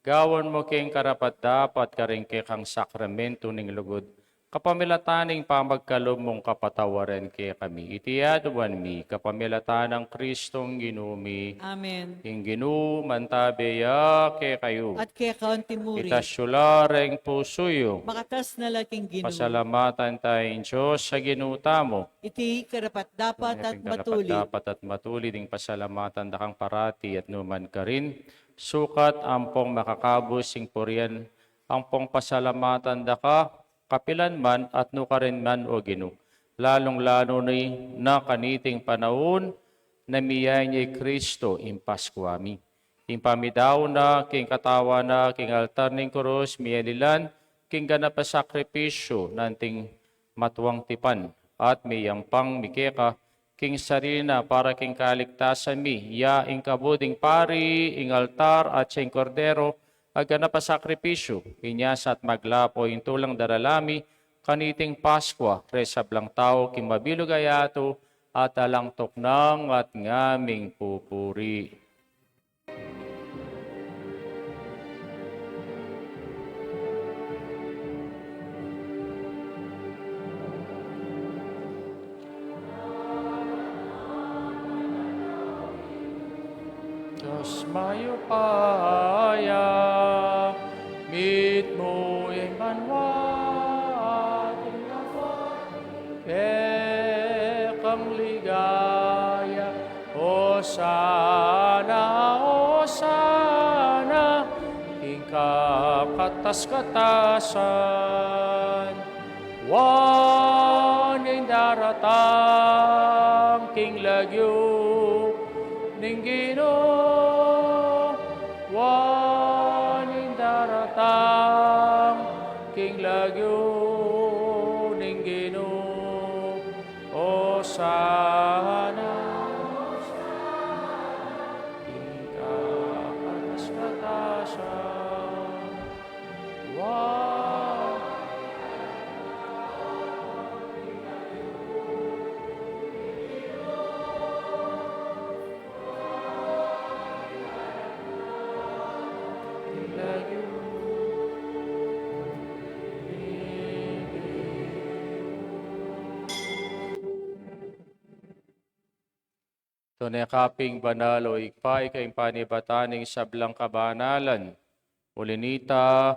Gawan mo kayong karapat dapat karing kay kang sakramento ng lugod. Kapamilataning pamagkalob mong kapatawaran kay kami. Itiyaduan mi, kapamilatan ng Kristong ginumi. Amen. Ing ginu mantabeya kay kayo. At kay kauntimuri, Itasyulareng pusoyo. makatas na laking ginu, Pasalamatan tayong Diyos sa ginuta mo. iti karapat dapat at matuli. Dapat at matuli ding pasalamatan dakang parati at numan ka rin. Sukat ampong makakabos sing purian, ampong pasalamatan daka, kapilan man at nukarin man o ginu. Lalong-lalo na kaniting panahon na miyay niya Kristo in Paskwami. King pamidaw na, king katawa na, king altar ning krus, miyalilan, king ganap sa sakripisyo, nanting matuwang tipan, at miyang pang mikeka, king sarina para king kaligtasan mi, ya ing kabuding pari, ing altar at siyang kordero, agana pa sakripisyo, inyas at maglapo ing tulang daralami, kaniting Paskwa, resablang tao, king mabilog ayato, at alang toknang at ngaming pupuri. Diyos mayo paya, meet mo yung manwating lapat, kang ligaya, o sana, ikaw katas-katasan, waning daratang king lagyo, ninggino, waning daratang king lagyo, ninggino, o sana, ikaw katas-katasan, tunay kaping banalo, ikpay kayong panibataning sablang kabanalan. Ulinita,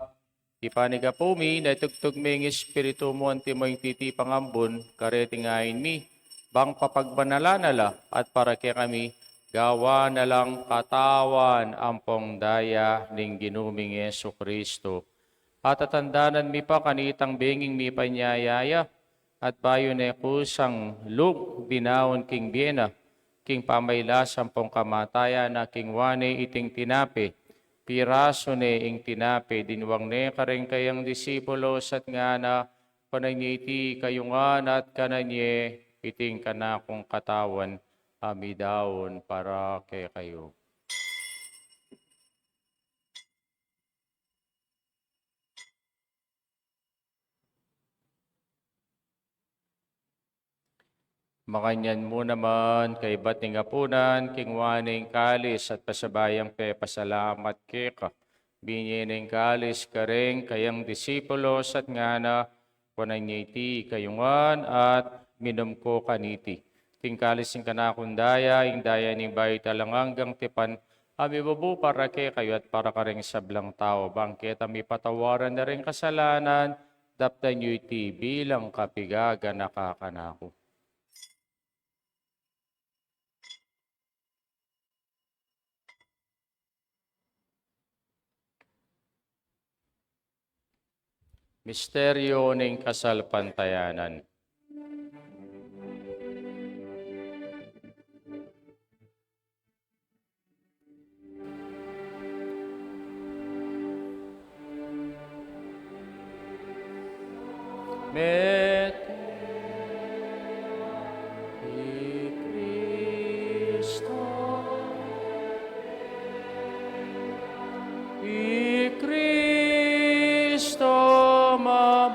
Ipaniga po mi, na tugtog ming espiritu mo ang timoy titi pangambon, karetingain mi, bang papagbanala at para kay kami, gawa na lang katawan ampong daya ning ginuming Yesu Kristo. At atandanan mi pa kanitang benging mi panyayaya, at bayo na kusang lug binaon king biena, king pamayla sampong kamataya na king wane iting tinapi, piraso ne ing tinapi, dinwang ne kareng kayang disipulos at nga na pananyiti kayungan at kananye iting kanakong katawan, amidawon para kay kayo. Makanyan mo naman kay bating apunan, king waning kalis at pasabayang pe pasalamat keka. Binyening kalis kareng kayang disipulos at ngana pananyiti kayungan at minum ko kaniti. Ting kalis yung kanakundaya, yung daya ning bayi talanganggang tipan, ami babu para kay kayo at para kareng sablang tao. Bangket ami patawaran na rin kasalanan, daptan nyo iti bilang kapigaga nakakanako. Misteryo ng kasalpantayanan. Met Cristo mam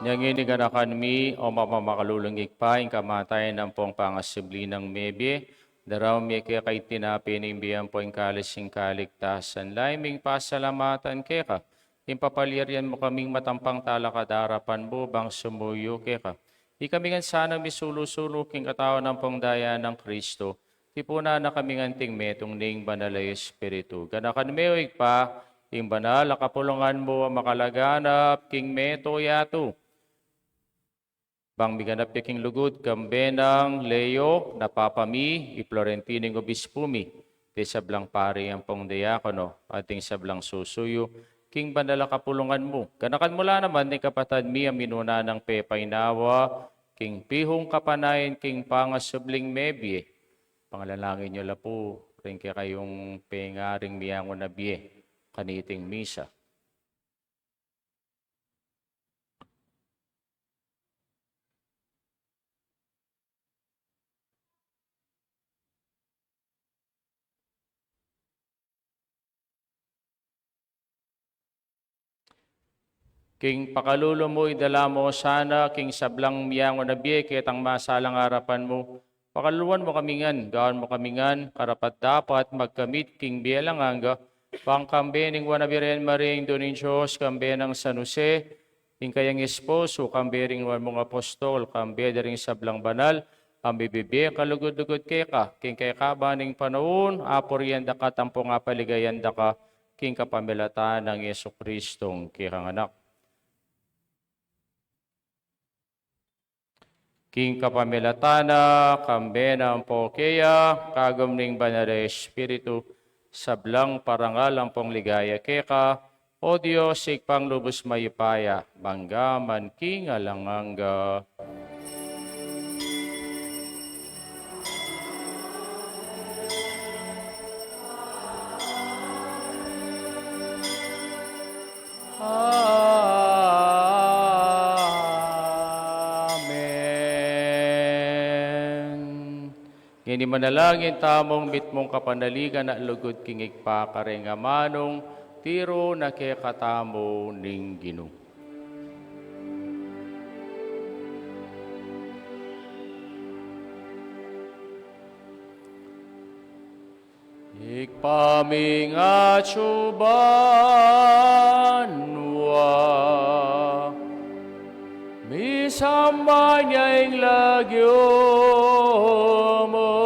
Nanginigan mi o mapamakalulungig pa, yung kamatay ng pong pangasibli ng mebye, daraw mi kaya kay tinapi ng biyan po yung kalising kaligtasan. Laiming pasalamatan kaya ka, impapalirian mo kaming matampang talakadarapan mo bang sumuyo kaya ka. Ikami nga sana misulusulo king katawan ng pong daya ng Kristo, tipuna na kami nganting metong ning banalay espiritu. Ganakan meoig pa, yung banal, kapulungan mo ang makalaganap, king meto yato. Bang miganap king lugod, kambenang Leo, napapami, iplorentining obispumi, ti sablang pari ang pong diakono, ating sablang susuyo, king banala kapulungan mo. Ganakan mula naman ni kapatad mi ang minuna ng pepainawa, king pihong kapanayan, king pangasubling mebye. Pangalalangin nyo la po, rin kaya kayong pengaring miyango na biye, kaniting misa. King pakalulo mo, idala mo sana, king sablang miyango na biye, kitang masalang harapan mo. Pakaluan mo kamingan, gawin mo kamingan, karapat dapat, magkamit, king biyelang hangga, pangkambening wanabiren maring donin Diyos, kambenang San Jose, king kayang esposo, kambering wan mong apostol, kambedering sablang banal, ang bibibiye, kalugod-lugod keka, king kay kabaning panahon, aporian da ka, tampong apaligayan da ka, king kapamilatan ng Yesu Kristong kikang anak. King kapamilatana, kambena ang pokeya, kagumning banal espiritu, sablang parangal ang pong ligaya keka, o Diyos, ikpang lubos mayupaya, banggaman king alanganga. Ngini manalangin tamong mitmong kapanaligan na lugod kingig pa karenga manong tiro na kay katamo ning Ginoo. Ikpamingat subanwa, misamba niya'y lagyo mo,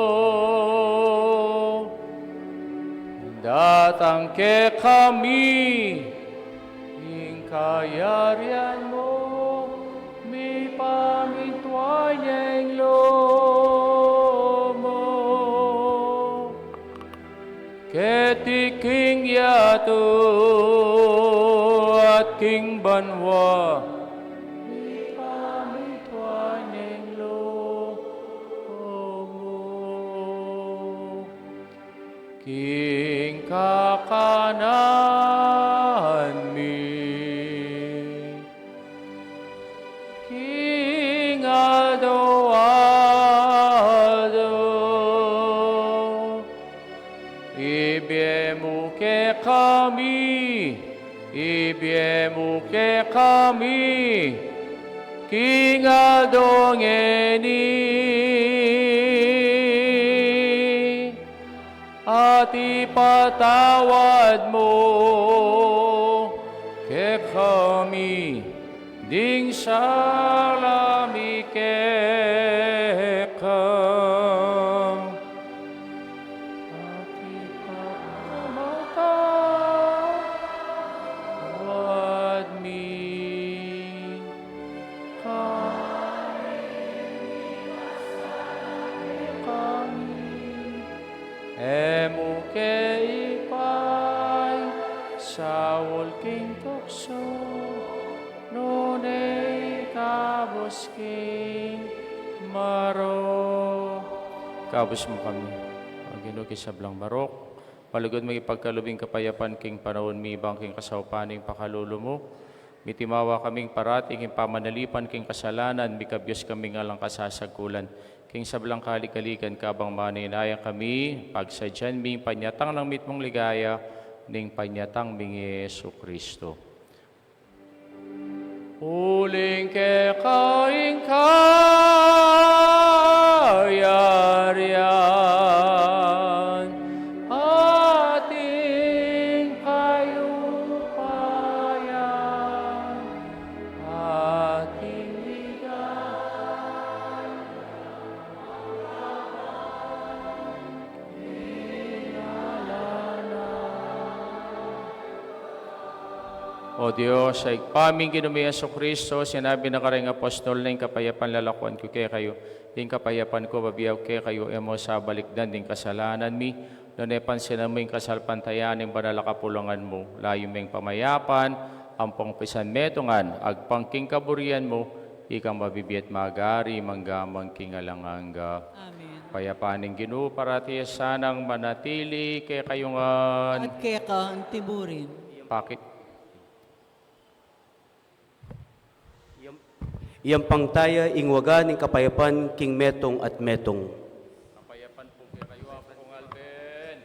datang ke kami, ing kayarian mo, mi pamituan niya'y lomo. Ketiking yato at king banwa, mi pamituan ng lomo. King kakanan mi, king ado-ado, ibiemu ke kami, King Adongeni, at ipatawad mo ke kami, ding salami ke Saul king tukso, nunay kabos king maro. Kabos mo kami, ang ginuki sa blang marok. Palugod mo ipagkalubing kapayapan king panahon mi bang king kasawpaning pakalulo mo. Mitimawa kaming parating king pamanalipan king kasalanan, mikabyos kaming alang kasasagkulan. King sablang kalikalikan kabang maninayang kami, pagsadyan mi panyatang ng mitmong ligaya, ning panyatang mingi Yesu Kristo. Uling ke kaing kayarian, ating kayupayan, ating O Diyos, ay paming kinumi Yesu Kristo, sinabi na kareng apostol na yung kapayapan lalakuan ko kay kayo. Yung kapayapan ko babiyaw kay kayo emo sa balikdan din kasalanan mi. Noon pansin mo yung kasalpantayan ng banal kapulangan mo. Layo meng pamayapan, ampong pisan metungan, agpangking kaburian mo, ikang mabibiyat magari, manggamang kingalanganga. Amen. Payapaning Ginoo parati sanang manatili kay kayungan. At kaya ka ang tiburin. Pakit. Iyang pangtaya ingwaga ning kapayapan king metong at metong. Kapayapan po kay kayo ako kong Alben.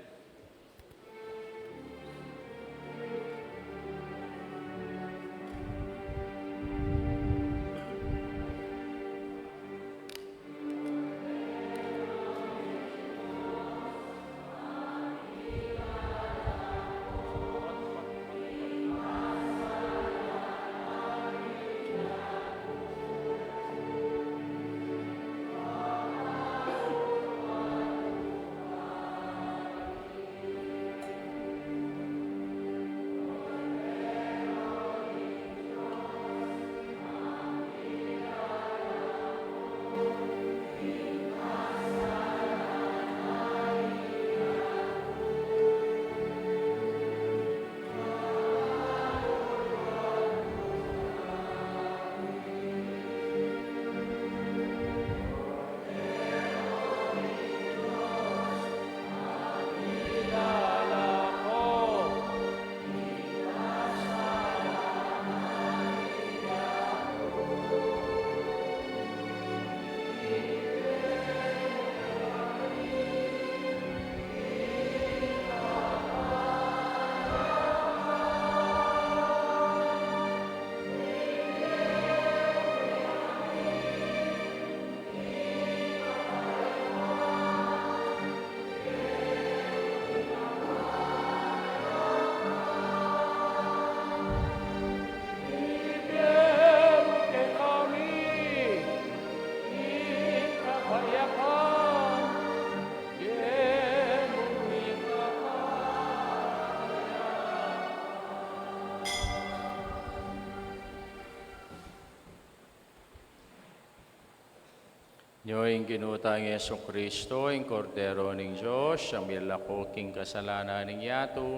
Nyo'y ginutang Yesu Kristo, ang kordero ng Diyos, ang milako king kasalanan ng yato,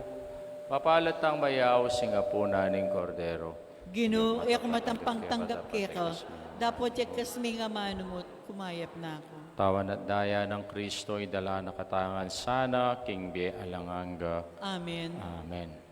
mapalatang mayaw singapuna ng kordero. Gino, ako matampang tanggap keko. Dapat yakas may nga manumot, kumayap na ako. Tawan at daya ng Kristo, idala na katangan sana, king be alanganga. Amen. Amen.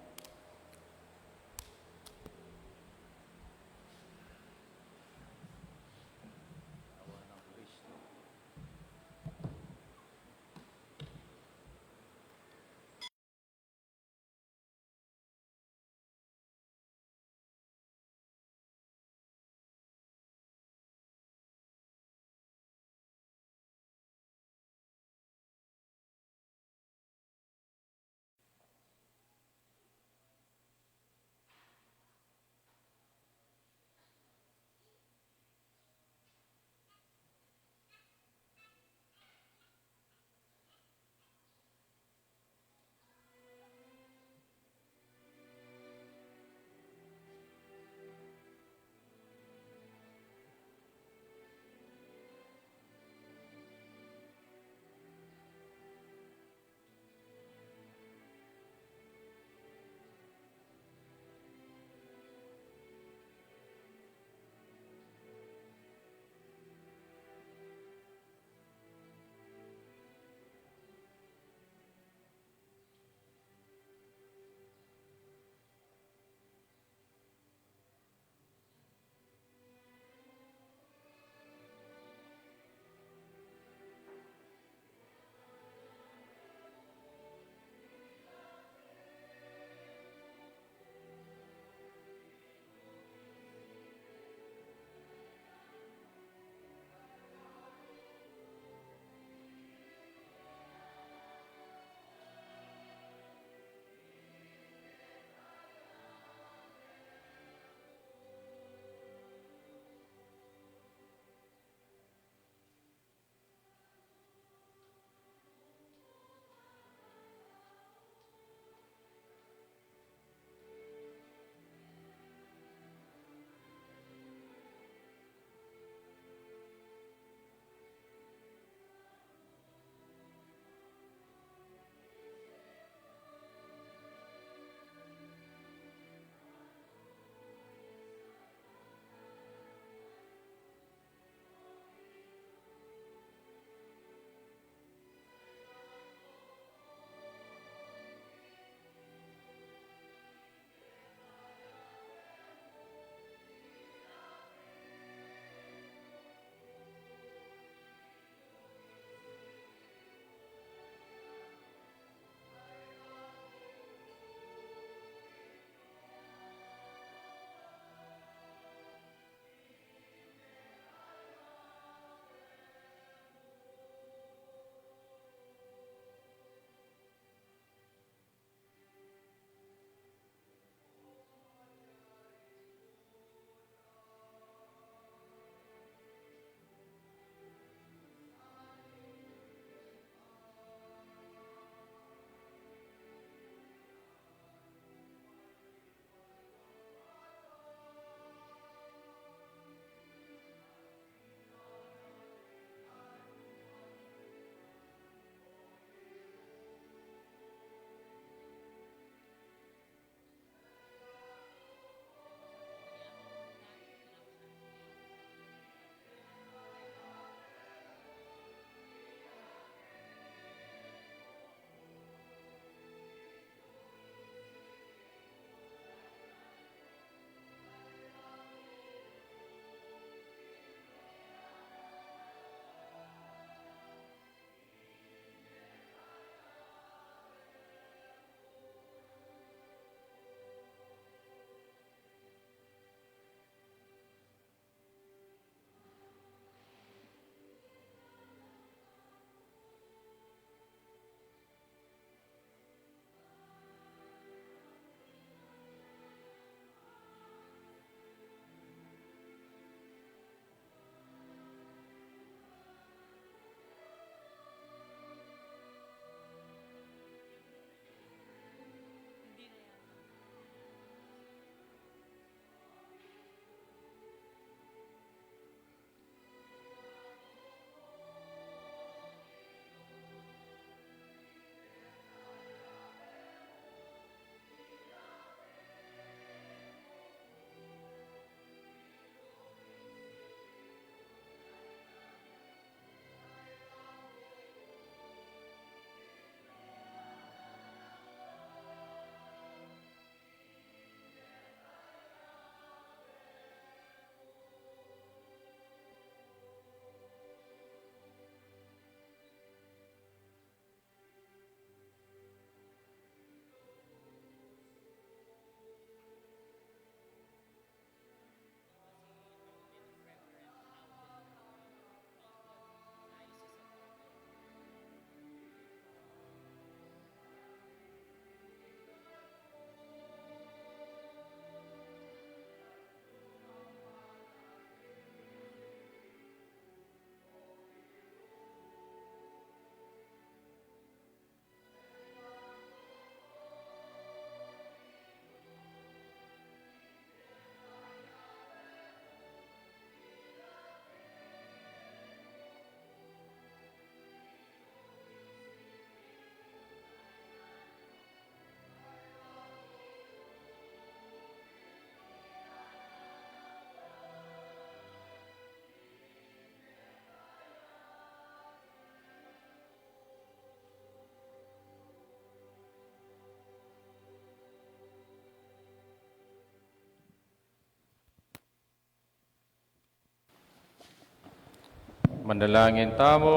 Manalangin tamo.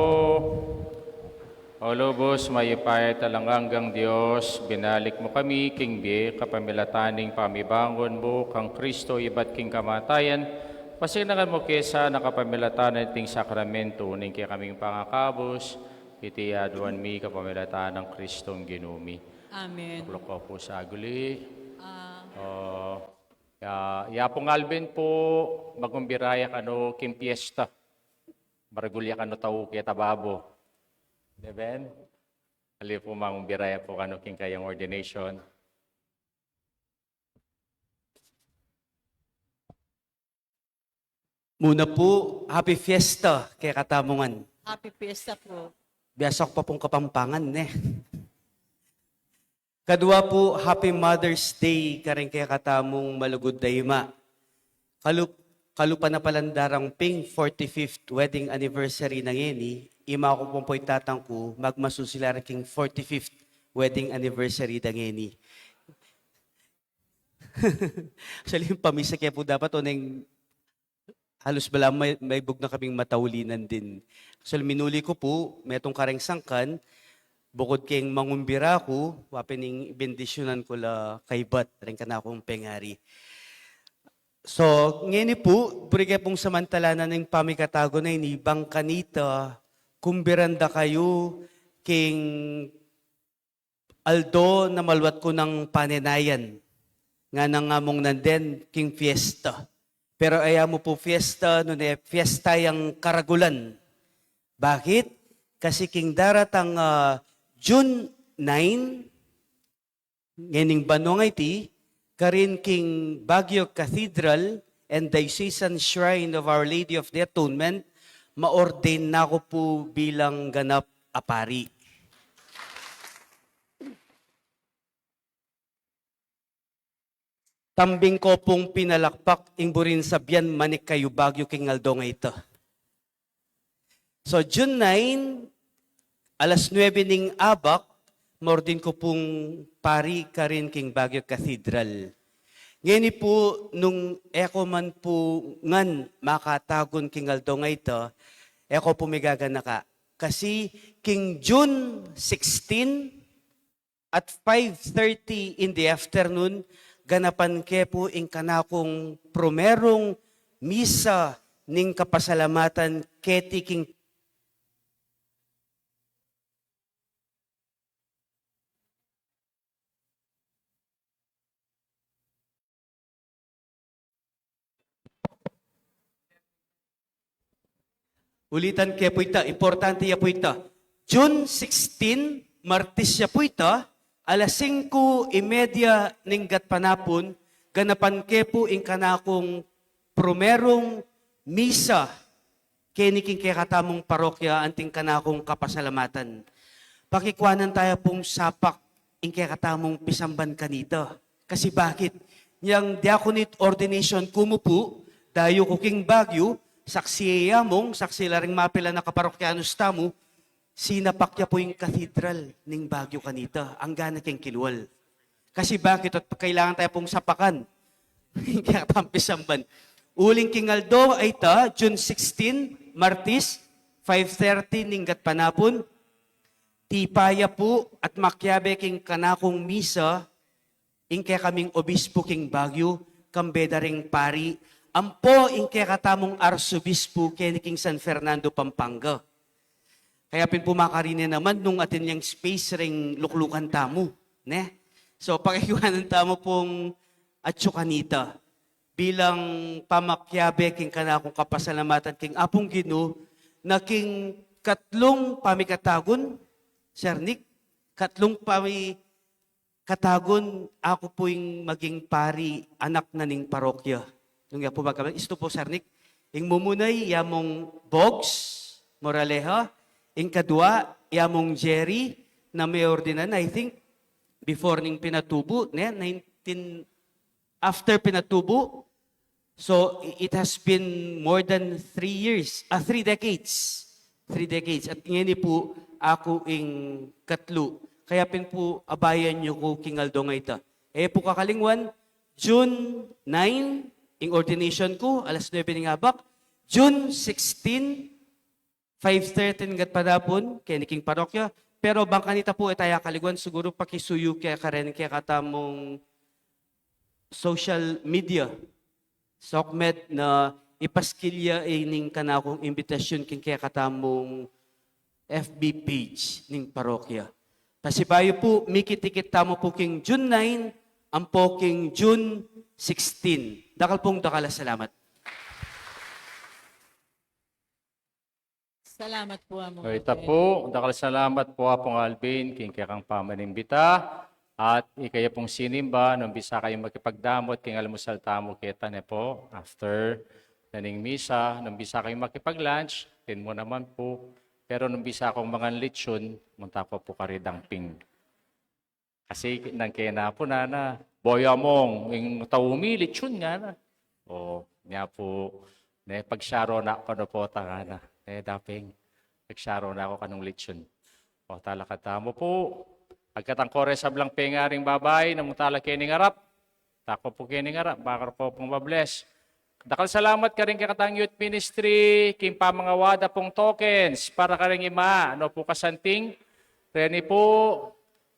O lubos, mayipay talanganggang Diyos, binalik mo kami, King B, kapamilataning pamibangon mo, kang Kristo, iba't king kamatayan, pasinangan mo kesa nakapamilatanan ting sakramento, ning kaya kaming pangakabos, iti aduan mi kapamilatanan ng Kristong ginumi. Amen. Tuklok ko po sa aguli. Yapong Alvin po, magumbiraya kano kim fiesta. Maragulya kano tau kaya tababo. Deben? Ali po magumbiraya po kano king kayang ordination. Muna po, happy fiesta kay katamungan. Happy Fiesta po. Biasa ko pa pong kapampangan, Kadua po, Happy Mother's Day karing kay katamong malugod dayma. Kalupa na palandarang ping 45th wedding anniversary ng yeni, ima ko pong po'y tatangko, magmasusilar king 45th wedding anniversary ng yeni. Actually, yung pamisa kaya po dapat o nang halos bala may bug na kaming mataulinan din. Actually, minuli ko po, metong kareng sangkan, bukod keng mangumbira ko, wapining bendisyonan ko la kay Bat, rin ka na akong pengari. So, ngayon po, puri kayo pong samantalanan ng pamikatago na ini, bangkanita, kumbiranda kayo, king Aldo na malwat ko ng panenayan, nga nangamong nanden, king fiesta. Pero ayaw mo po fiesta, no fiesta yung karagulan. Bakit? Kasi king daratang June 9, nganing banong iti, karin king Baguio Cathedral and Diocesan Shrine of Our Lady of the Atonement, ma-ordain na ko po bilang ganap apari. Tambing ko pong pinalakpak, ingburin sabyan manik kayo Baguio king Aldo nga ito. So June 9, alas 9 ning abak, mordin ko pong pari ka rin king Baguio Cathedral. Ngayon po, nung eko man po ngan makatagon king Aldo nga ito, eko pumigagana ka. Kasi king June 16 at 5:30 in the afternoon, ganapan ke po ing kanakong promerong misa ning kapasalamatan keti king ulitan kaya po ita, importante ya po ita. June 16, Martes ya po ita, alas 5:30 ning gatpanapon, ganapan kaya po ing kanakong promerong misa keniking kaya katamong parokya anting kanakong kapasalamatan. Pakikwanan tayo pong sapak ing kaya katamong pisamban kanito. Kasi bakit? Yang diaconate ordination kumupo, dayo kuking Baguio, saksi yamong, saksi laring mapila na kaparokyanos tamo, sinapakya po yung katedral ning Baguio kanita, ang gana keng kilwal. Kasi bakit? At kailangan tayo pong sapakan. Kaya tampisamban. Uling king Aldo ay ta, June 16, Martis, 5:30 ning gatpanapon, tipaya po at makyabe king kanakong misa, ing kaya kaming obispo king Baguio, kambeda ring pari, ampo ing kaya katamong arsobispo ken king San Fernando, Pampanga. Kaya pinpumakarine naman nung atin yung space ring luklukan tamo. Ne? So pakikiwanan tamo pong atsukanita bilang pamakyabe king kanakong kapasalamatan king apong Ginoo na king katlong pamikatagon, Sir Nick, katlong pamikatagon, ako po yung maging pari, anak na ning parokya. Nung po magkaman, isto po, Sir Nick, ing mumunay, yamong Bogs, Moraleja, ing kadua, yamong Jerry, na may ordinan, I think, before ning pinatubo, after pinatubo, so it has been more than 3 years, 3 decades. 3 decades. At ngayon po, ako ing katlo. Kaya pin po, abayan nyo ko king Aldo nga ita. Po kakalingwan, June 9, ing ordination ko, alas 9 ng abak. June 16, 5:13 gat padapon, kaya king parokya. Pero bangkanita po itaya kaliguan, siguro pakisuyo kaya karen kaya katamong social media. Sokmed na ipaskilya ining kanakong imbitasyon king kaya katamong FB page ning parokya. Pasibayo po, mikitikit tamo po king June 9, ang po king June 16. Dakal pong dakala, salamat. Salamat po, Amo. O ita po, dakal salamat po Apong Alvin, king kang pamanimbita, at ikaya pong sinimba, nung bisa kayong makipagdamot, king almusal tamo kita ne po, after naning misa, nung bisa kayong makipag-lunch, din mo naman po, pero nung bisa akong mga lechon, munta po karidang ping. Kasi nang kena po na, boya mong, yung taumi, lechon nga na. O, niya po, pagsyaro na ako na po, tanga na. Daping, nagsyaro na ako kanong lechon. O, talakata mo po. Pagkatang kore sa blang pengaring babay, namutala kayo harap. Tako po kayo harap, baka po pong mabless. Dakal salamat ka rin kakatang youth ministry, king pamangawada pong tokens, para ka rin ima, ano po kasanting, reni po,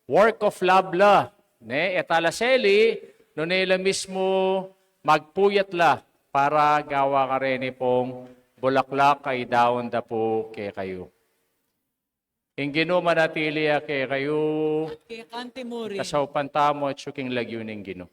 work of love la. Etalaseli, no nila mismo magpuyat la, para gawa ka rin pong bulaklak kay daon da po kay kayo. Ingino manatili kay kayo, Kay Kante Muri. kasaupan tamo at syuking lagyo ng gino.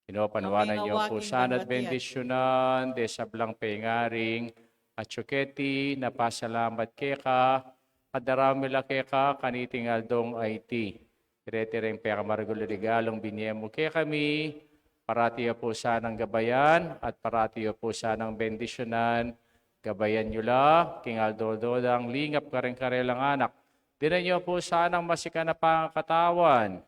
Pinawapanuwanan niyo po sana at bendisyonan, de sa blang pengaring, at syuketi, napasalamat keka, kadarami la keka, kaniting aldong IT. Tire-tireng peka maragulirigalong binyemo ke kami, paratiya po sanang gabayan, at paratiya po sanang bendisyonan, gabayan nyo la, king aldododang lingap karelang anak. Dinan niyo po sanang masika na pangkatawan,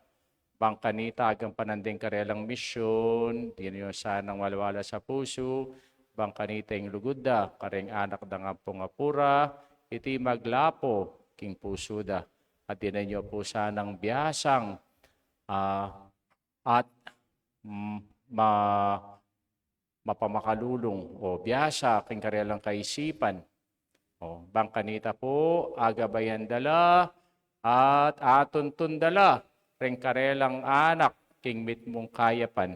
bangkanita agang pananding karelang misyon, di nyo sanang walwala sa puso, bangkanita yung lugudda, kareng anak da nga pong apura, iti maglapo, king puso da. At di nyo po sanang biyasang at mapamakalulong o biyasa, king karelang kaisipan. O, bangkanita po, agabayan dala, at atuntun dala, ring karelang anak, king mit mong kayapan,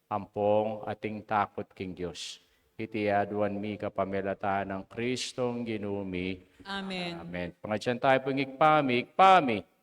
ampong ating takot king Diyos. Iti aduan mi kapamelata ng Kristong ginumi. Amen. Amen. Pangadyan tayo pong igpami.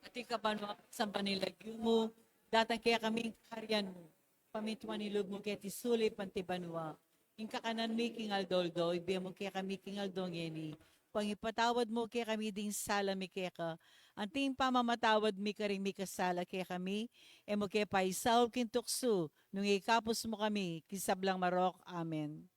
At ikabanwa sa panilagyo mo, datang kaya kaming karyan mo. Pamituan nilog mo kaya tisuli pantibanwa. Ing kakanan mi king aldoldo, ibiya mo kaya kami king aldong yeni. Pangipatawad mo kaya kami ding sala mi kaya ka. Anting pamamatawad mi karing mi kasala kaya kami, mo kaya paisaw kintukso, nung ikapos mo kami, kisablang marok. Amen.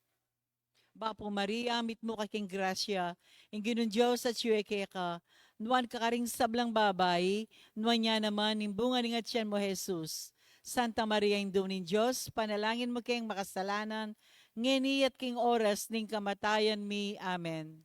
Bapo Maria, mit mo kaking grasya, ing ginun Diyos at siya kaya ka, nuan kakaring sablang babay, nuan niya naman, imbunga ng atyan mo Jesus. Santa Maria, Indo nin Diyos, panalangin mo kayong makasalanan, ngeni at king oras ning kamatayan mi. Amen.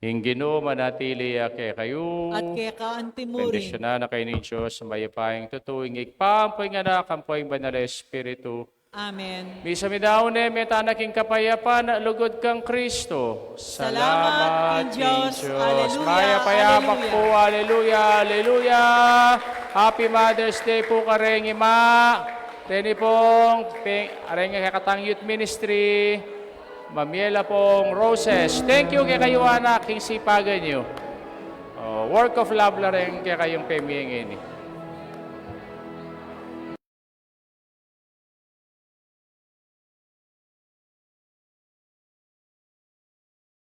Ing Ginoo manatili kay kayo. At kaya ka antimuring, Bendisyonan na kayo ni Diyos, mayapaing tutuing igpampoy nga na, kampoy banal na Espiritu. Amen. Misa mi daw ne, metanaking kapayapan, lugod kang Kristo. Salamat, King Diyos. Hallelujah, Mayapayapak hallelujah. po, hallelujah, hallelujah. Happy Mother's Day po kareng ima. Teni pong, areng kakatang youth ministry. Mamiela pong roses. Thank you kay kayo anak, king sipagan nyo. Work of love la rin kay kayong pemiyeng ini.